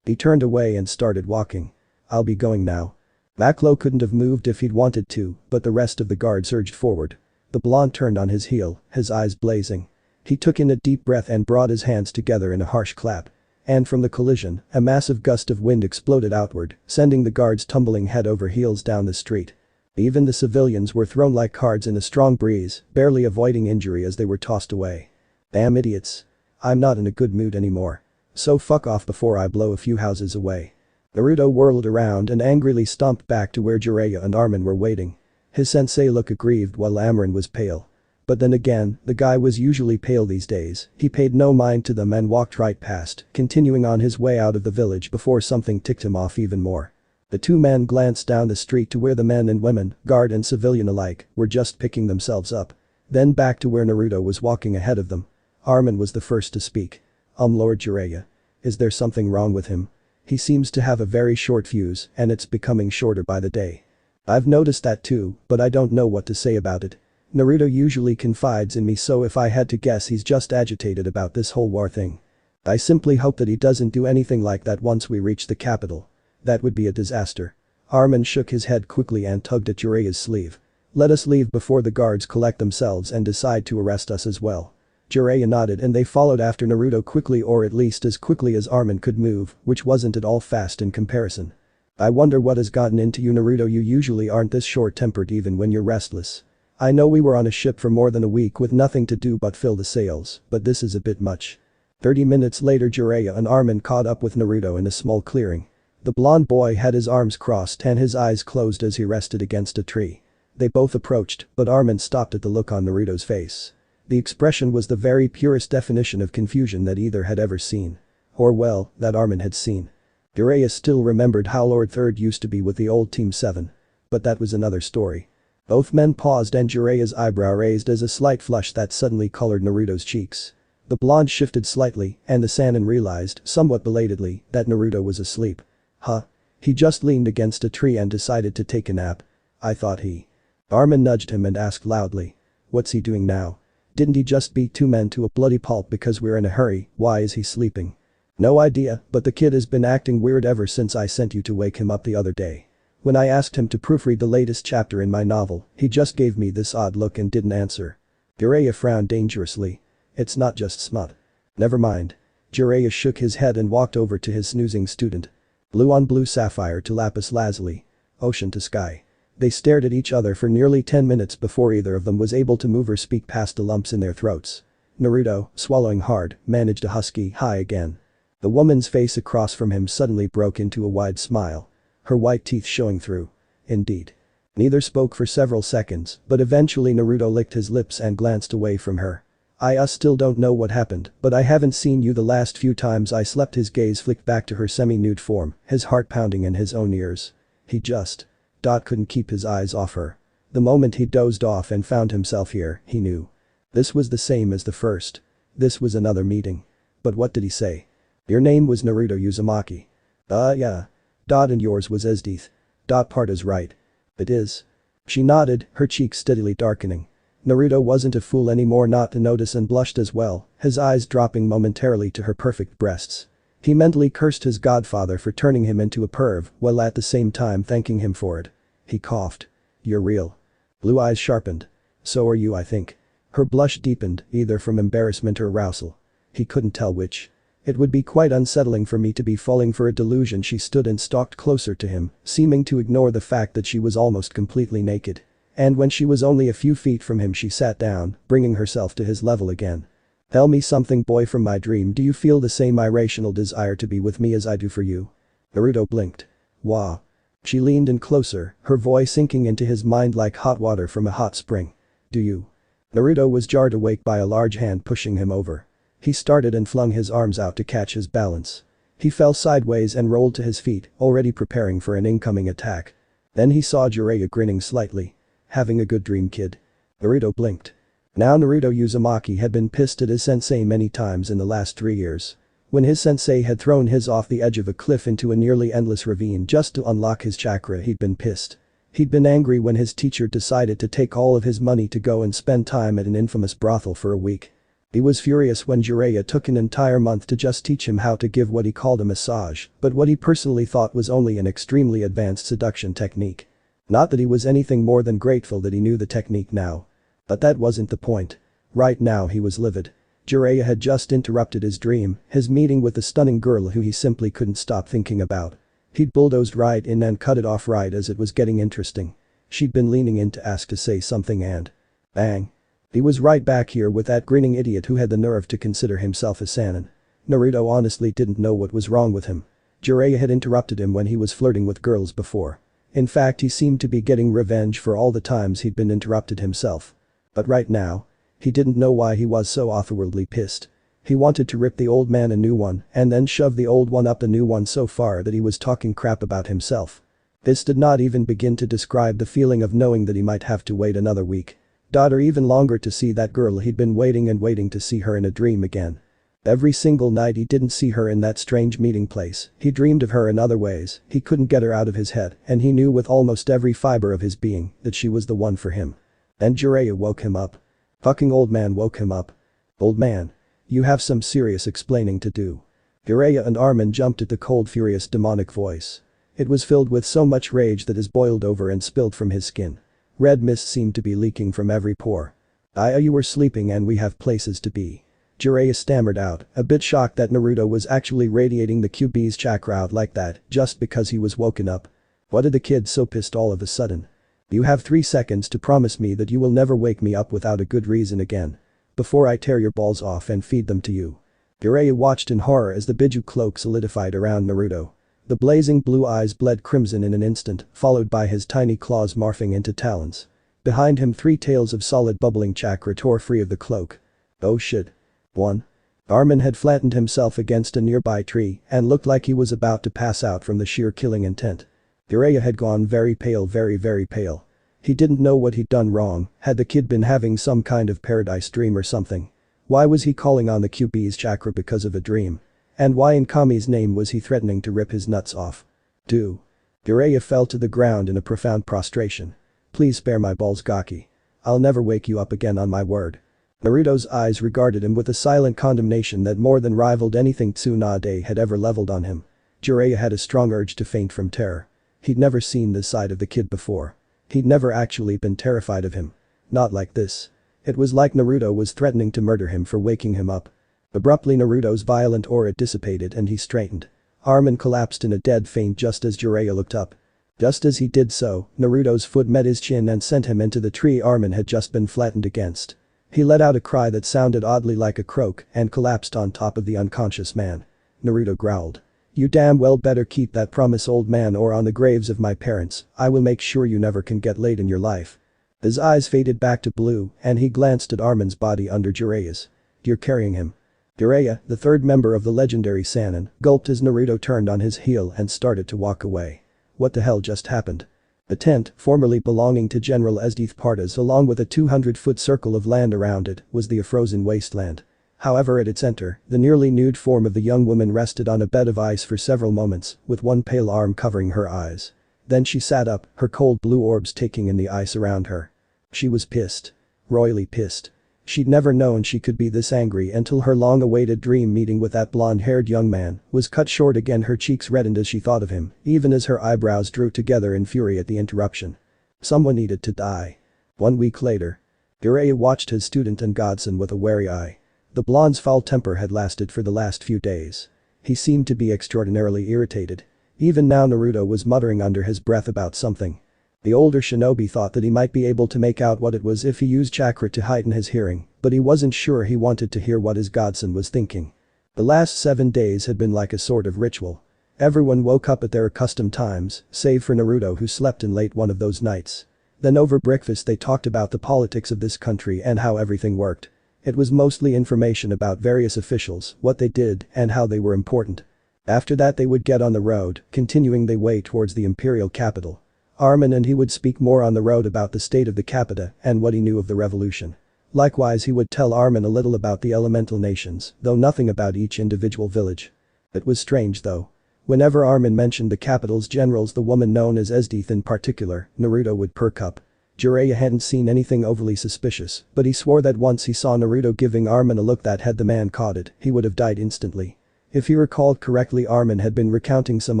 He turned away and started walking. I'll be going now. Maklo couldn't have moved if he'd wanted to, but the rest of the guard surged forward. The blonde turned on his heel, his eyes blazing. He took in a deep breath and brought his hands together in a harsh clap. And from the collision, a massive gust of wind exploded outward, sending the guards tumbling head over heels down the street. Even the civilians were thrown like cards in a strong breeze, barely avoiding injury as they were tossed away. Damn idiots. I'm not in a good mood anymore. So fuck off before I blow a few houses away. Naruto whirled around and angrily stomped back to where Jiraiya and Armin were waiting. His sensei looked aggrieved while Amarin was pale. But then again, the guy was usually pale these days. He paid no mind to them and walked right past, continuing on his way out of the village before something ticked him off even more. The two men glanced down the street to where the men and women, guard and civilian alike, were just picking themselves up. Then back to where Naruto was walking ahead of them. Armin was the first to speak. Lord Jiraiya. Is there something wrong with him? He seems to have a very short fuse, and it's becoming shorter by the day. I've noticed that too, but I don't know what to say about it. Naruto usually confides in me, so if I had to guess he's just agitated about this whole war thing. I simply hope that he doesn't do anything like that once we reach the capital. That would be a disaster. Armin shook his head quickly and tugged at Jiraiya's sleeve. Let us leave before the guards collect themselves and decide to arrest us as well. Jiraiya nodded and they followed after Naruto quickly, or at least as quickly as Armin could move, which wasn't at all fast in comparison. I wonder what has gotten into you, Naruto. You usually aren't this short-tempered even when you're restless. I know we were on a ship for more than a week with nothing to do but fill the sails, but this is a bit much. 30 minutes later Jiraiya and Armin caught up with Naruto in a small clearing. The blonde boy had his arms crossed and his eyes closed as he rested against a tree. They both approached, but Armin stopped at the look on Naruto's face. The expression was the very purest definition of confusion that either had ever seen. Or well, that Armin had seen. Jiraiya still remembered how Lord Third used to be with the old Team 7. But that was another story. Both men paused and Jiraiya's eyebrow raised as a slight flush that suddenly colored Naruto's cheeks. The blonde shifted slightly and the Sannin realized, somewhat belatedly, that Naruto was asleep. Huh? He just leaned against a tree and decided to take a nap. I thought he. Armin nudged him and asked loudly. What's he doing now? Didn't he just beat two men to a bloody pulp because we're in a hurry? Why is he sleeping? No idea, but the kid has been acting weird ever since I sent you to wake him up the other day. When I asked him to proofread the latest chapter in my novel, he just gave me this odd look and didn't answer. Jiraiya frowned dangerously. It's not just smut. Never mind. Jiraiya shook his head and walked over to his snoozing student. Blue on blue sapphire to lapis lazuli. Ocean to sky. They stared at each other for nearly 10 minutes before either of them was able to move or speak past the lumps in their throats. Naruto, swallowing hard, managed a husky hi again. The woman's face across from him suddenly broke into a wide smile. Her white teeth showing through. Indeed. Neither spoke for several seconds, but eventually Naruto licked his lips and glanced away from her. I still don't know what happened, but I haven't seen you the last few times I slept. His gaze flicked back to her semi-nude form, his heart pounding in his own ears. He just. Couldn't keep his eyes off her. The moment he dozed off and found himself here, he knew. This was the same as the first. This was another meeting. But what did he say? Your name was Naruto Uzumaki. Yeah. And yours was Esdeath. Part is right. It is. She nodded, her cheeks steadily darkening. Naruto wasn't a fool anymore not to notice and blushed as well, his eyes dropping momentarily to her perfect breasts. He mentally cursed his godfather for turning him into a perv, while at the same time thanking him for it. He coughed. You're real. Blue eyes sharpened. So are you, I think. Her blush deepened, either from embarrassment or arousal. He couldn't tell which. It would be quite unsettling for me to be falling for a delusion. She stood and stalked closer to him, seeming to ignore the fact that she was almost completely naked. And when she was only a few feet from him she sat down, bringing herself to his level again. Tell me something, boy, from my dream. Do you feel the same irrational desire to be with me as I do for you? Naruto blinked. Wow. She leaned in closer, her voice sinking into his mind like hot water from a hot spring. Do you? Naruto was jarred awake by a large hand pushing him over. He started and flung his arms out to catch his balance. He fell sideways and rolled to his feet, already preparing for an incoming attack. Then he saw Jiraiya grinning slightly. having a good dream, kid. Naruto blinked. Now Naruto Uzumaki had been pissed at his sensei many times in the last 3 years. When his sensei had thrown his off the edge of a cliff into a nearly endless ravine just to unlock his chakra, he'd been pissed. He'd been angry when his teacher decided to take all of his money to go and spend time at an infamous brothel for a week. He was furious when Jiraiya took an entire month to just teach him how to give what he called a massage, but what he personally thought was only an extremely advanced seduction technique. Not that he was anything more than grateful that he knew the technique now. But that wasn't the point. Right now he was livid. Jiraiya had just interrupted his dream, his meeting with the stunning girl who he simply couldn't stop thinking about. He'd bulldozed right in and cut it off right as it was getting interesting. She'd been leaning in to ask to say something and… bang. He was right back here with that grinning idiot who had the nerve to consider himself a Sannin. Naruto honestly didn't know what was wrong with him. Jiraiya had interrupted him when he was flirting with girls before. In fact, he seemed to be getting revenge for all the times he'd been interrupted himself. But right now, he didn't know why he was so otherworldly pissed. He wanted to rip the old man a new one and then shove the old one up the new one so far that he was talking crap about himself. This did not even begin to describe the feeling of knowing that he might have to wait another week. Or even longer to see that girl he'd been waiting and waiting to see her in a dream again. Every single night he didn't see her in that strange meeting place, he dreamed of her in other ways, he couldn't get her out of his head and he knew with almost every fiber of his being that she was the one for him. And Jiraiya woke him up. Fucking old man woke him up. Old man. You have some serious explaining to do. Jiraiya and Armin jumped at the cold, furious, demonic voice. It was filled with so much rage that it boiled over and spilled from his skin. Red mist seemed to be leaking from every pore. You were sleeping and we have places to be. Jiraiya stammered out, a bit shocked that Naruto was actually radiating the QB's chakra out like that just because he was woken up. What did the kid so pissed all of a sudden? You have 3 seconds to promise me that you will never wake me up without a good reason again. Before I tear your balls off and feed them to you. Jiraiya watched in horror as the Biju cloak solidified around Naruto. The blazing blue eyes bled crimson in an instant, followed by his tiny claws morphing into talons. Behind him 3 tails of solid bubbling chakra tore free of the cloak. Oh shit. 1. Armin had flattened himself against a nearby tree and looked like he was about to pass out from the sheer killing intent. Jiraiya had gone very pale, very pale. He didn't know what he'd done wrong. Had the kid been having some kind of paradise dream or something? Why was he calling on the QB's chakra because of a dream? And why in Kami's name was he threatening to rip his nuts off? Jiraiya fell to the ground in a profound prostration. Please spare my balls, Gaki. I'll never wake you up again on my word. Naruto's eyes regarded him with a silent condemnation that more than rivaled anything Tsunade had ever leveled on him. Jiraiya had a strong urge to faint from terror. He'd never seen this side of the kid before. He'd never actually been terrified of him. Not like this. It was like Naruto was threatening to murder him for waking him up. Abruptly Naruto's violent aura dissipated and he straightened. Armin collapsed in a dead faint just as Jiraiya looked up. Just as he did so, Naruto's foot met his chin and sent him into the tree Armin had just been flattened against. He let out a cry that sounded oddly like a croak and collapsed on top of the unconscious man. Naruto growled. You damn well better keep that promise, old man, or on the graves of my parents, I will make sure you never can get laid in your life. His eyes faded back to blue and he glanced at Armin's body under Jiraiya's. You're carrying him. Jiraiya, the 3rd member of the legendary Sannin, gulped as Naruto turned on his heel and started to walk away. What the hell just happened? The tent, formerly belonging to General Esdeath Partas along with a 200-foot circle of land around it, was the frozen wasteland. However, at its center, the nearly nude form of the young woman rested on a bed of ice for several moments, with one pale arm covering her eyes. Then she sat up, her cold blue orbs taking in the ice around her. She was pissed. Royally pissed. She'd never known she could be this angry until her long-awaited dream meeting with that blonde-haired young man was cut short again. Her cheeks reddened as she thought of him, even as her eyebrows drew together in fury at the interruption. Someone needed to die. 1 week later. Jiraiya watched his student and godson with a wary eye. The blonde's foul temper had lasted for the last few days. He seemed to be extraordinarily irritated. Even now Naruto was muttering under his breath about something. The older shinobi thought that he might be able to make out what it was if he used chakra to heighten his hearing, but he wasn't sure he wanted to hear what his godson was thinking. The last 7 days had been like a sort of ritual. Everyone woke up at their accustomed times, save for Naruto who slept in late one of those nights. Then over breakfast they talked about the politics of this country and how everything worked. It was mostly information about various officials, what they did, and how they were important. After that they would get on the road, continuing their way towards the imperial capital. Armin and he would speak more on the road about the state of the capita and what he knew of the revolution. Likewise he would tell Armin a little about the elemental nations, though nothing about each individual village. It was strange though. Whenever Armin mentioned the capital's generals, the woman known as Esdeath in particular, Naruto would perk up. Jiraiya hadn't seen anything overly suspicious, but he swore that once he saw Naruto giving Armin a look that had the man caught it, he would have died instantly. If he recalled correctly, Armin had been recounting some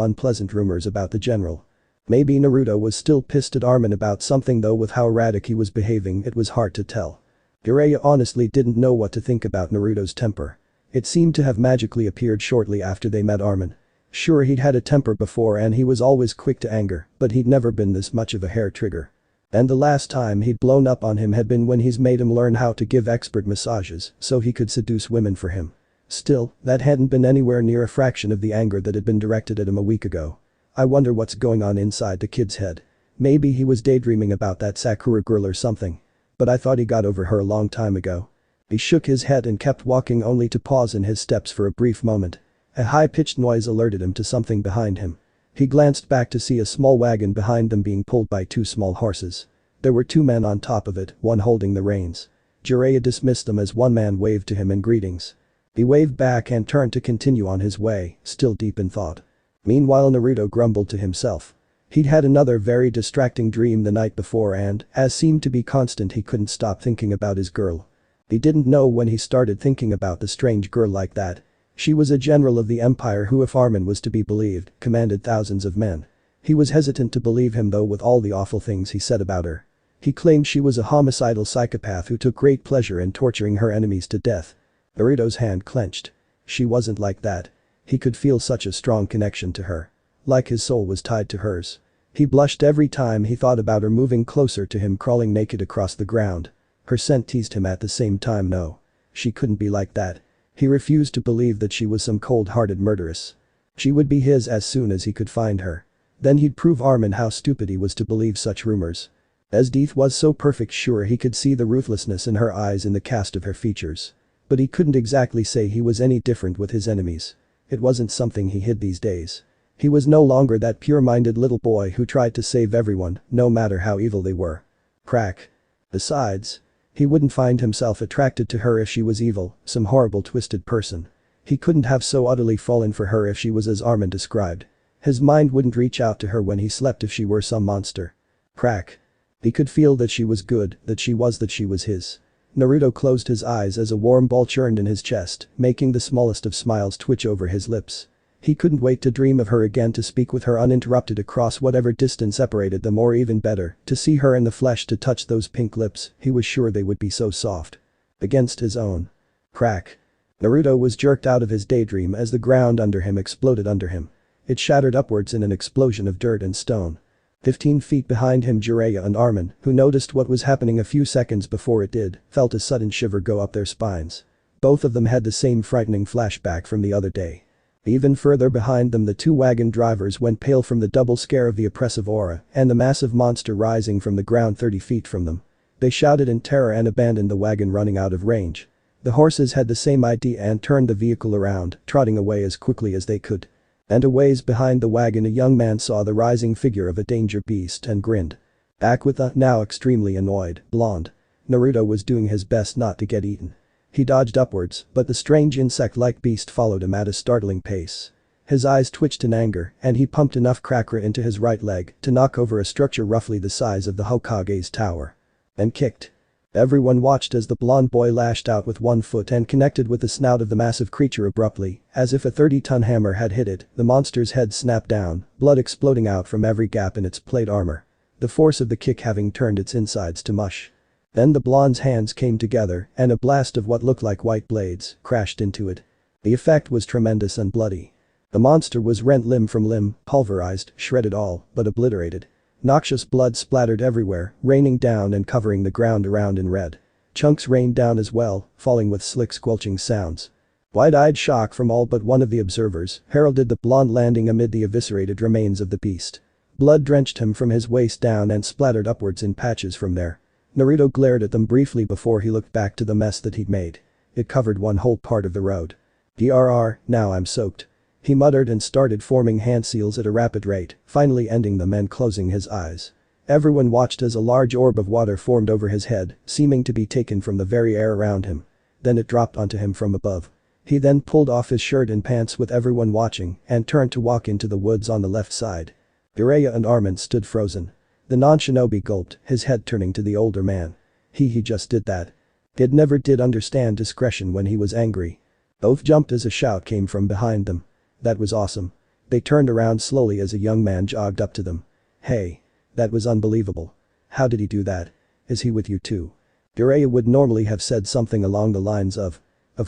unpleasant rumors about the general. Maybe Naruto was still pissed at Armin about something, though with how erratic he was behaving it was hard to tell. Jiraiya honestly didn't know what to think about Naruto's temper. It seemed to have magically appeared shortly after they met Armin. Sure, he'd had a temper before and he was always quick to anger, but he'd never been this much of a hair trigger. And the last time he'd blown up on him had been when he's made him learn how to give expert massages so he could seduce women for him. Still, that hadn't been anywhere near a fraction of the anger that had been directed at him a week ago. I wonder what's going on inside the kid's head. Maybe he was daydreaming about that Sakura girl or something. But I thought he got over her a long time ago. He shook his head and kept walking, only to pause in his steps for a brief moment. A high-pitched noise alerted him to something behind him. He glanced back to see a small wagon behind them being pulled by two small horses. There were two men on top of it, one holding the reins. Jiraiya dismissed them as one man waved to him in greetings. He waved back and turned to continue on his way, still deep in thought. Meanwhile, Naruto grumbled to himself. He'd had another very distracting dream the night before and, as seemed to be constant, he couldn't stop thinking about his girl. He didn't know when he started thinking about the strange girl like that. She was a general of the empire who, if Armin was to be believed, commanded thousands of men. He was hesitant to believe him though with all the awful things he said about her. He claimed she was a homicidal psychopath who took great pleasure in torturing her enemies to death. Naruto's hand clenched. She wasn't like that. He could feel such a strong connection to her. Like his soul was tied to hers. He blushed every time he thought about her moving closer to him, crawling naked across the ground. Her scent teased him at the same time. No. She couldn't be like that. He refused to believe that she was some cold-hearted murderess. She would be his as soon as he could find her. Then he'd prove Armin how stupid he was to believe such rumors. Esdeath was so perfect, sure he could see the ruthlessness in her eyes, in the cast of her features. But he couldn't exactly say he was any different with his enemies. It wasn't something he hid these days. He was no longer that pure-minded little boy who tried to save everyone, no matter how evil they were. Crack. Besides, he wouldn't find himself attracted to her if she was evil, some horrible twisted person. He couldn't have so utterly fallen for her if she was as Armin described. His mind wouldn't reach out to her when he slept if she were some monster. Crack. He could feel that she was good, that she was his. Naruto closed his eyes as a warm ball churned in his chest, making the smallest of smiles twitch over his lips. He couldn't wait to dream of her again, to speak with her uninterrupted across whatever distance separated them, or even better, to see her in the flesh, to touch those pink lips. He was sure they would be so soft. Against his own. Crack. Naruto was jerked out of his daydream as the ground under him exploded under him. It shattered upwards in an explosion of dirt and stone. 15 feet behind him, Jiraiya and Armin, who noticed what was happening a few seconds before it did, felt a sudden shiver go up their spines. Both of them had the same frightening flashback from the other day. Even further behind them, the two wagon drivers went pale from the double scare of the oppressive aura and the massive monster rising from the ground 30 feet from them. They shouted in terror and abandoned the wagon, running out of range. The horses had the same idea and turned the vehicle around, trotting away as quickly as they could. And a ways behind the wagon, a young man saw the rising figure of a danger beast and grinned. Back with the now extremely annoyed blonde. Naruto was doing his best not to get eaten. He dodged upwards, but the strange insect-like beast followed him at a startling pace. His eyes twitched in anger and he pumped enough cracker into his right leg to knock over a structure roughly the size of the Hokage's tower. And kicked. Everyone watched as the blonde boy lashed out with one foot and connected with the snout of the massive creature abruptly, as if a 30-ton hammer had hit it. The monster's head snapped down, blood exploding out from every gap in its plate armor. The force of the kick having turned its insides to mush. Then the blonde's hands came together and a blast of what looked like white blades crashed into it. The effect was tremendous and bloody. The monster was rent limb from limb, pulverized, shredded, all but obliterated. Noxious blood splattered everywhere, raining down and covering the ground around in red. Chunks rained down as well, falling with slick squelching sounds. Wide-eyed shock from all but one of the observers heralded the blonde landing amid the eviscerated remains of the beast. Blood drenched him from his waist down and splattered upwards in patches from there. Naruto glared at them briefly before he looked back to the mess that he'd made. It covered one whole part of the road. Now I'm soaked. He muttered and started forming hand seals at a rapid rate, finally ending them and closing his eyes. Everyone watched as a large orb of water formed over his head, seeming to be taken from the very air around him. Then it dropped onto him from above. He then pulled off his shirt and pants with everyone watching and turned to walk into the woods on the left side. Jiraiya and Armin stood frozen. The non-shinobi gulped, his head turning to the older man. He just did that. Kid never did understand discretion when he was angry. Both jumped as a shout came from behind them. That was awesome. They turned around slowly as a young man jogged up to them. Hey. That was unbelievable. How did he do that? Is he with you too? Jiraiya would normally have said something along the lines of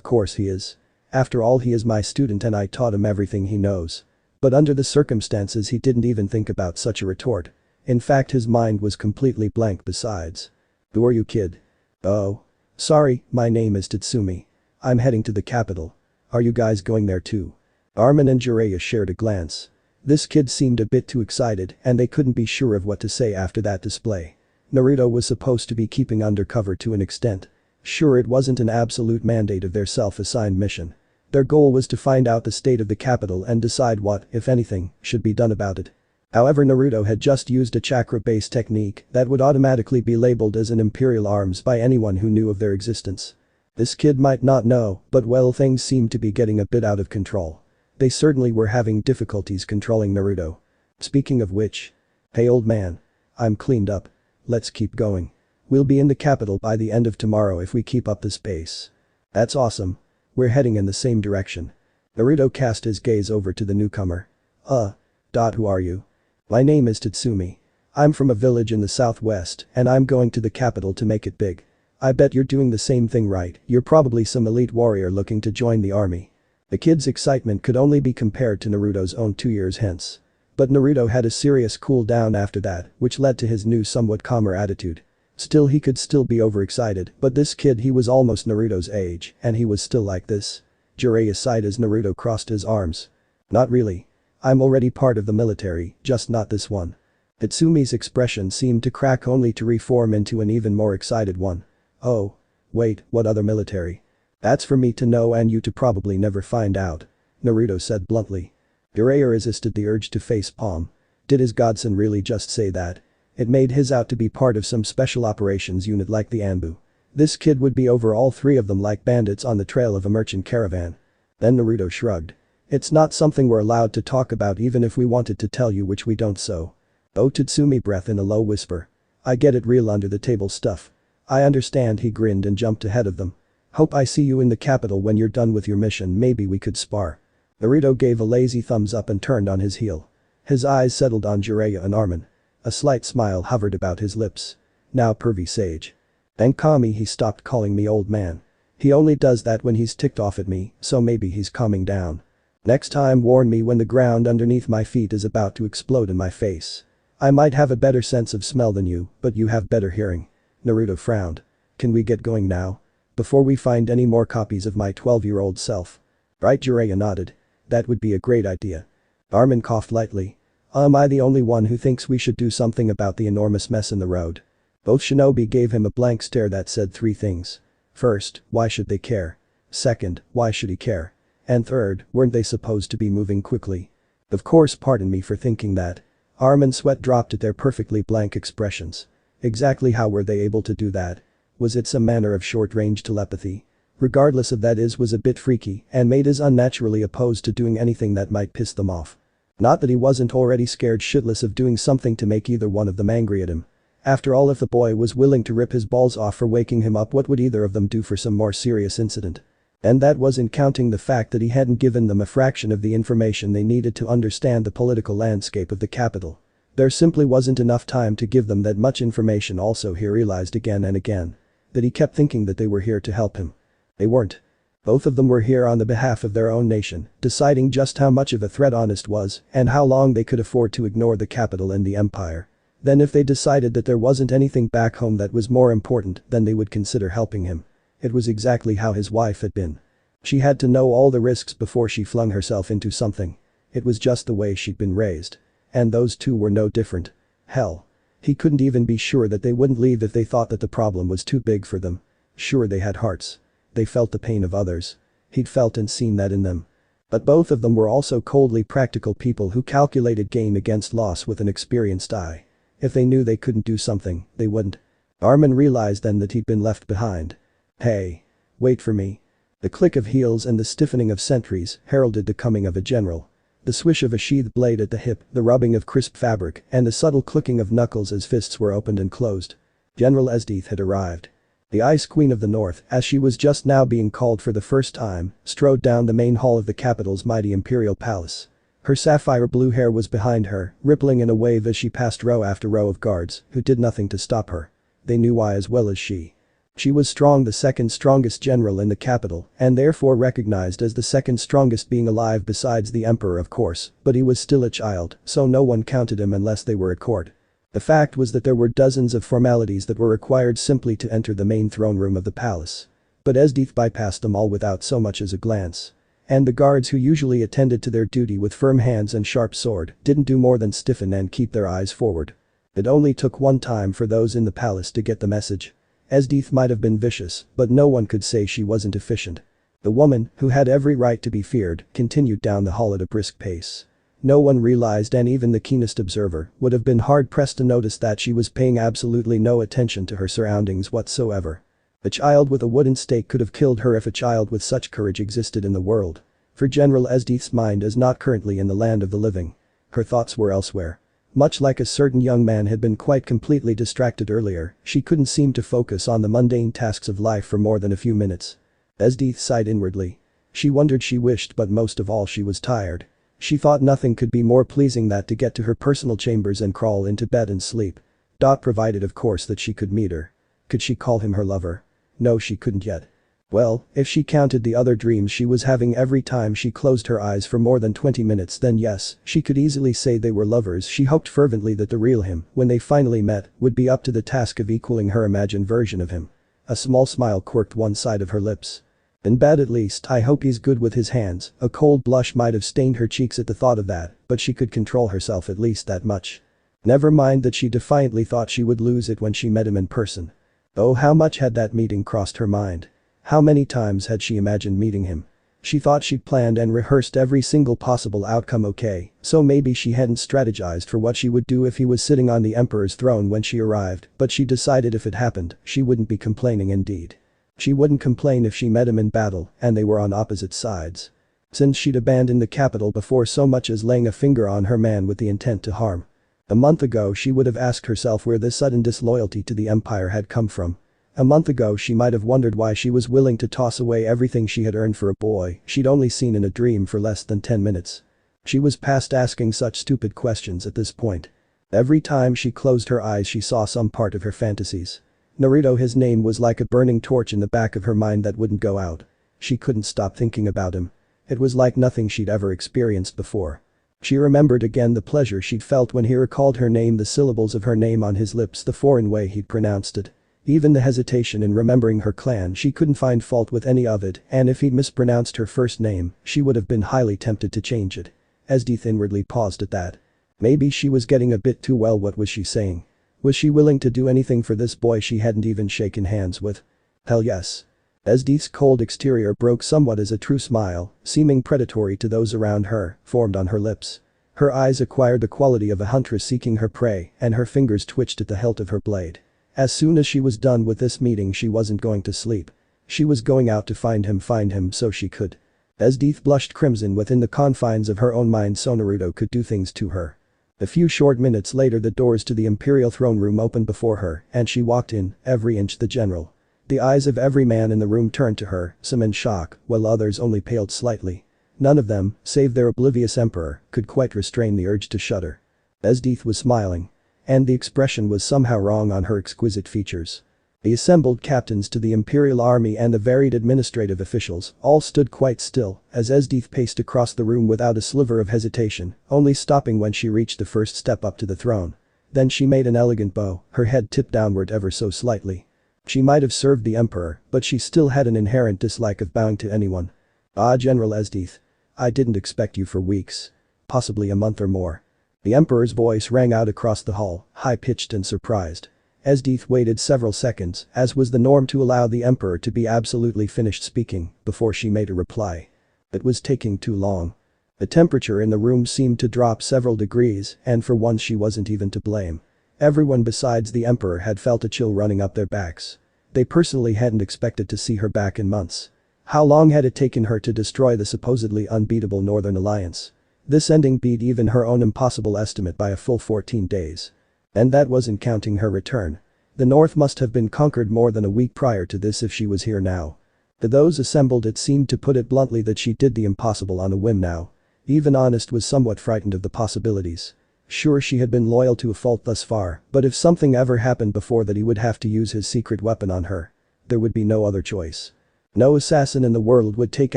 course he is. After all, he is my student and I taught him everything he knows. But under the circumstances he didn't even think about such a retort. In fact, his mind was completely blank besides. Who are you, kid? Oh. Sorry, my name is Tatsumi. I'm heading to the capital. Are you guys going there too? Armin and Jiraiya shared a glance. This kid seemed a bit too excited and they couldn't be sure of what to say after that display. Naruto was supposed to be keeping undercover to an extent. Sure, it wasn't an absolute mandate of their self-assigned mission. Their goal was to find out the state of the capital and decide what, if anything, should be done about it. However, Naruto had just used a chakra-based technique that would automatically be labeled as an imperial arms by anyone who knew of their existence. This kid might not know, but well, things seemed to be getting a bit out of control. They certainly were having difficulties controlling Naruto. Speaking of which. Hey old man. I'm cleaned up. Let's keep going. We'll be in the capital by the end of tomorrow if we keep up this pace. That's awesome. We're heading in the same direction. Naruto cast his gaze over to the newcomer. Who are you? My name is Tatsumi. I'm from a village in the southwest and I'm going to the capital to make it big. I bet you're doing the same thing, right? You're probably some elite warrior looking to join the army. The kid's excitement could only be compared to Naruto's own 2 years hence. But Naruto had a serious cool down after that, which led to his new somewhat calmer attitude. Still, he could still be overexcited, but this kid, he was almost Naruto's age and he was still like this. Jiraiya sighed as Naruto crossed his arms. Not really. I'm already part of the military, just not this one. Tatsumi's expression seemed to crack only to reform into an even more excited one. Oh. Wait, what other military? That's for me to know and you to probably never find out. Naruto said bluntly. Jiraiya resisted the urge to face palm. Did his godson really just say that? It made his out to be part of some special operations unit like the Anbu. This kid would be over all three of them like bandits on the trail of a merchant caravan. Then Naruto shrugged. It's not something we're allowed to talk about even if we wanted to tell you, which we don't, so. Oh, Tatsumi breath in a low whisper. I get it, real under the table stuff. I understand, he grinned and jumped ahead of them. Hope I see you in the capital when you're done with your mission, maybe we could spar. Naruto gave a lazy thumbs up and turned on his heel. His eyes settled on Jiraiya and Armin. A slight smile hovered about his lips. Now pervy sage. Thank Kami he stopped calling me old man. He only does that when he's ticked off at me, so maybe he's calming down. Next time warn me when the ground underneath my feet is about to explode in my face. I might have a better sense of smell than you, but you have better hearing. Naruto frowned. Can we get going now? Before we find any more copies of my 12-year-old self. Right, Jiraiya nodded. That would be a great idea. Armin coughed lightly. Am I the only one who thinks we should do something about the enormous mess in the road? Both shinobi gave him a blank stare that said three things. First, why should they care? Second, why should he care? And third, weren't they supposed to be moving quickly? Of course, pardon me for thinking that. Armin's sweat dropped at their perfectly blank expressions. Exactly how were they able to do that? Was it some manner of short-range telepathy? Regardless of that, is was a bit freaky and made us unnaturally opposed to doing anything that might piss them off. Not that he wasn't already scared shitless of doing something to make either one of them angry at him. After all, if the boy was willing to rip his balls off for waking him up, what would either of them do for some more serious incident? And that wasn't counting the fact that he hadn't given them a fraction of the information they needed to understand the political landscape of the capital. There simply wasn't enough time to give them that much information. Also, he realized again and again that he kept thinking that they were here to help him. They weren't. Both of them were here on the behalf of their own nation, deciding just how much of a threat Honest was and how long they could afford to ignore the capital and the empire. Then if they decided that there wasn't anything back home that was more important, then they would consider helping him. It was exactly how his wife had been. She had to know all the risks before she flung herself into something. It was just the way she'd been raised. And those two were no different. Hell. He couldn't even be sure that they wouldn't leave if they thought that the problem was too big for them. Sure, they had hearts. They felt the pain of others. He'd felt and seen that in them. But both of them were also coldly practical people who calculated gain against loss with an experienced eye. If they knew they couldn't do something, they wouldn't. Armin realized then that he'd been left behind. Hey. Wait for me. The click of heels and the stiffening of sentries heralded the coming of a general. The swish of a sheathed blade at the hip, the rubbing of crisp fabric, and the subtle clicking of knuckles as fists were opened and closed. General Esdeath had arrived. The Ice Queen of the North, as she was just now being called for the first time, strode down the main hall of the capital's mighty imperial palace. Her sapphire blue hair was behind her, rippling in a wave as she passed row after row of guards, who did nothing to stop her. They knew why as well as she. She was strong, the second strongest general in the capital, and therefore recognized as the second strongest being alive besides the emperor of course, but he was still a child, so no one counted him unless they were at court. The fact was that there were dozens of formalities that were required simply to enter the main throne room of the palace. But Esdeath bypassed them all without so much as a glance. And the guards who usually attended to their duty with firm hands and sharp sword didn't do more than stiffen and keep their eyes forward. It only took one time for those in the palace to get the message. Esdeath might have been vicious, but no one could say she wasn't efficient. The woman, who had every right to be feared, continued down the hall at a brisk pace. No one realized, and even the keenest observer would have been hard-pressed to notice, that she was paying absolutely no attention to her surroundings whatsoever. A child with a wooden stake could have killed her if a child with such courage existed in the world. For General Esdeath's mind is not currently in the land of the living. Her thoughts were elsewhere. Much like a certain young man had been quite completely distracted earlier, she couldn't seem to focus on the mundane tasks of life for more than a few minutes. Esdeath sighed inwardly. She wondered, she wished, but most of all she was tired. She thought nothing could be more pleasing than to get to her personal chambers and crawl into bed and sleep. Provided of course that she could meet her. Could she call him her lover? No, she couldn't yet. Well, if she counted the other dreams she was having every time she closed her eyes for more than 20 minutes, then yes, she could easily say they were lovers. She hoped fervently that the real him, when they finally met, would be up to the task of equaling her imagined version of him. A small smile quirked one side of her lips. In bed at least, I hope he's good with his hands. A cold blush might have stained her cheeks at the thought of that, but she could control herself at least that much. Never mind that she defiantly thought she would lose it when she met him in person. Oh, how much had that meeting crossed her mind? How many times had she imagined meeting him? She thought she'd planned and rehearsed every single possible outcome. Okay, so maybe she hadn't strategized for what she would do if he was sitting on the emperor's throne when she arrived, but she decided if it happened, she wouldn't be complaining. Indeed. She wouldn't complain if she met him in battle and they were on opposite sides. Since she'd abandoned the capital before so much as laying a finger on her man with the intent to harm. A month ago she would have asked herself where this sudden disloyalty to the empire had come from. A month ago she might have wondered why she was willing to toss away everything she had earned for a boy she'd only seen in a dream for less than 10 minutes. She was past asking such stupid questions at this point. Every time she closed her eyes she saw some part of her fantasies. Naruto, his name was like a burning torch in the back of her mind that wouldn't go out. She couldn't stop thinking about him. It was like nothing she'd ever experienced before. She remembered again the pleasure she'd felt when he recalled her name, the syllables of her name on his lips, the foreign way he'd pronounced it. Even the hesitation in remembering her clan, she couldn't find fault with any of it, and if he'd mispronounced her first name, she would have been highly tempted to change it. Esdeath inwardly paused at that. Maybe she was getting a bit too well. What was she saying? Was she willing to do anything for this boy she hadn't even shaken hands with? Hell yes. Esdeath's cold exterior broke somewhat as a true smile, seeming predatory to those around her, formed on her lips. Her eyes acquired the quality of a huntress seeking her prey, and her fingers twitched at the hilt of her blade. As soon as she was done with this meeting she wasn't going to sleep. She was going out to find him so she could. Esdeath blushed crimson within the confines of her own mind, so Naruto could do things to her. A few short minutes later the doors to the imperial throne room opened before her and she walked in, every inch the general. The eyes of every man in the room turned to her, some in shock, while others only paled slightly. None of them, save their oblivious emperor, could quite restrain the urge to shudder. Esdeath was smiling. And the expression was somehow wrong on her exquisite features. The assembled captains to the imperial army and the varied administrative officials all stood quite still as Esdeath paced across the room without a sliver of hesitation, only stopping when she reached the first step up to the throne. Then she made an elegant bow, her head tipped downward ever so slightly. She might have served the emperor, but she still had an inherent dislike of bowing to anyone. Ah, General Esdeath. I didn't expect you for weeks. Possibly a month or more. The emperor's voice rang out across the hall, high-pitched and surprised. Esdeath waited several seconds, as was the norm to allow the emperor to be absolutely finished speaking, before she made a reply. It was taking too long. The temperature in the room seemed to drop several degrees, and for once she wasn't even to blame. Everyone besides the emperor had felt a chill running up their backs. They personally hadn't expected to see her back in months. How long had it taken her to destroy the supposedly unbeatable Northern Alliance? This ending beat even her own impossible estimate by a full 14 days. And that wasn't counting her return. The North must have been conquered more than a week prior to this if she was here now. To those assembled, it seemed, to put it bluntly, that she did the impossible on a whim now. Even Honest was somewhat frightened of the possibilities. Sure, she had been loyal to a fault thus far, but if something ever happened before that, he would have to use his secret weapon on her. There would be no other choice. No assassin in the world would take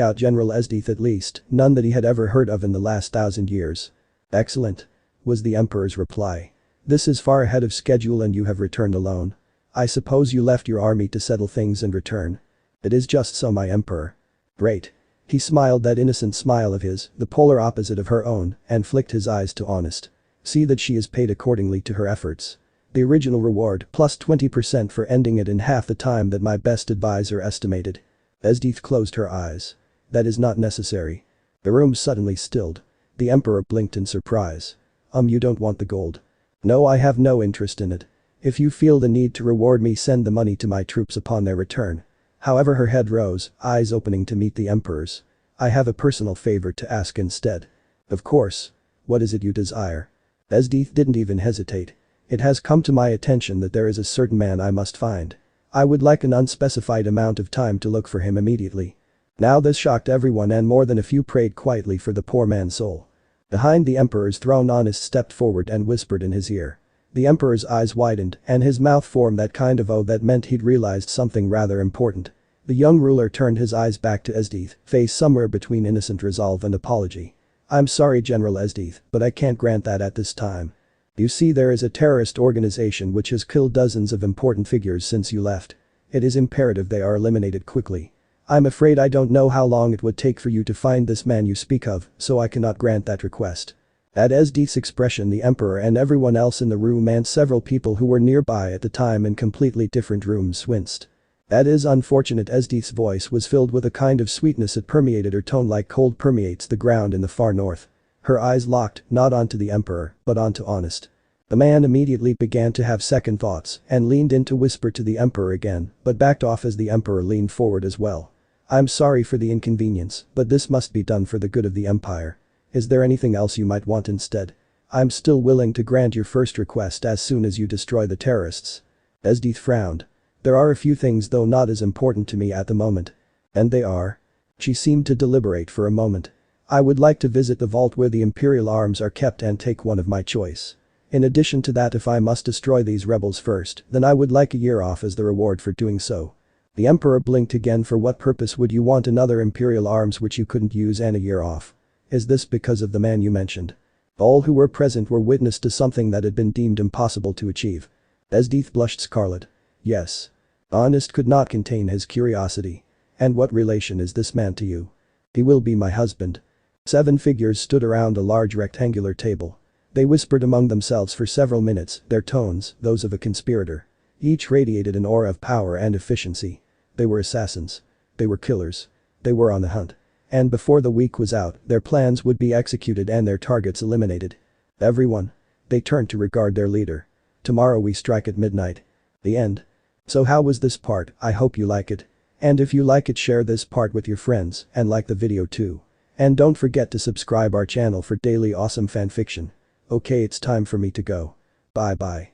out General Esdeath, at least, none that he had ever heard of in the last 1,000 years. Excellent, was the Emperor's reply. This is far ahead of schedule and you have returned alone. I suppose you left your army to settle things and return. It is just so, my Emperor. Great. He smiled that innocent smile of his, the polar opposite of her own, and flicked his eyes to Honest. See that she is paid accordingly to her efforts. The original reward plus 20% for ending it in half the time that my best advisor estimated. Esdeath closed her eyes. That is not necessary. The room suddenly stilled. The Emperor blinked in surprise. You don't want the gold? No, I have no interest in it. If you feel the need to reward me, send the money to my troops upon their return. However, her head rose, eyes opening to meet the Emperor's. I have a personal favor to ask instead. Of course. What is it you desire? Esdeath didn't even hesitate. It has come to my attention that there is a certain man I must find. I would like an unspecified amount of time to look for him immediately. Now this shocked everyone, and more than a few prayed quietly for the poor man's soul. Behind the Emperor's throne, Honest stepped forward and whispered in his ear. The Emperor's eyes widened and his mouth formed that kind of O that meant he'd realized something rather important. The young ruler turned his eyes back to Esdeath, face somewhere between innocent resolve and apology. I'm sorry, General Esdeath, but I can't grant that at this time. You see, there is a terrorist organization which has killed dozens of important figures since you left. It is imperative they are eliminated quickly. I'm afraid I don't know how long it would take for you to find this man you speak of, so I cannot grant that request. At Esdeath's expression, the Emperor and everyone else in the room and several people who were nearby at the time in completely different rooms winced. That is unfortunate. Esdeath's voice was filled with a kind of sweetness that permeated her tone like cold permeates the ground in the far north. Her eyes locked, not onto the Emperor, but onto Honest. The man immediately began to have second thoughts and leaned in to whisper to the Emperor again, but backed off as the Emperor leaned forward as well. I'm sorry for the inconvenience, but this must be done for the good of the Empire. Is there anything else you might want instead? I'm still willing to grant your first request as soon as you destroy the terrorists. Esdeath frowned. There are a few things, though not as important to me at the moment. And they are? She seemed to deliberate for a moment. I would like to visit the vault where the Imperial arms are kept and take one of my choice. In addition to that, if I must destroy these rebels first, then I would like a year off as the reward for doing so. The Emperor blinked again. For what purpose would you want another Imperial arms which you couldn't use and a year off? Is this because of the man you mentioned? All who were present were witness to something that had been deemed impossible to achieve. Esdeath blushed scarlet. Yes. Honest could not contain his curiosity. And what relation is this man to you? He will be my husband. 7 figures stood around a large rectangular table. They whispered among themselves for several minutes, their tones, those of a conspirator. Each radiated an aura of power and efficiency. They were assassins. They were killers. They were on the hunt. And before the week was out, their plans would be executed and their targets eliminated. Everyone. They turned to regard their leader. Tomorrow we strike at midnight. The end. So how was this part? I hope you like it. And if you like it, share this part with your friends and like the video too. And don't forget to subscribe our channel for daily awesome fanfiction. Okay, it's time for me to go. Bye bye.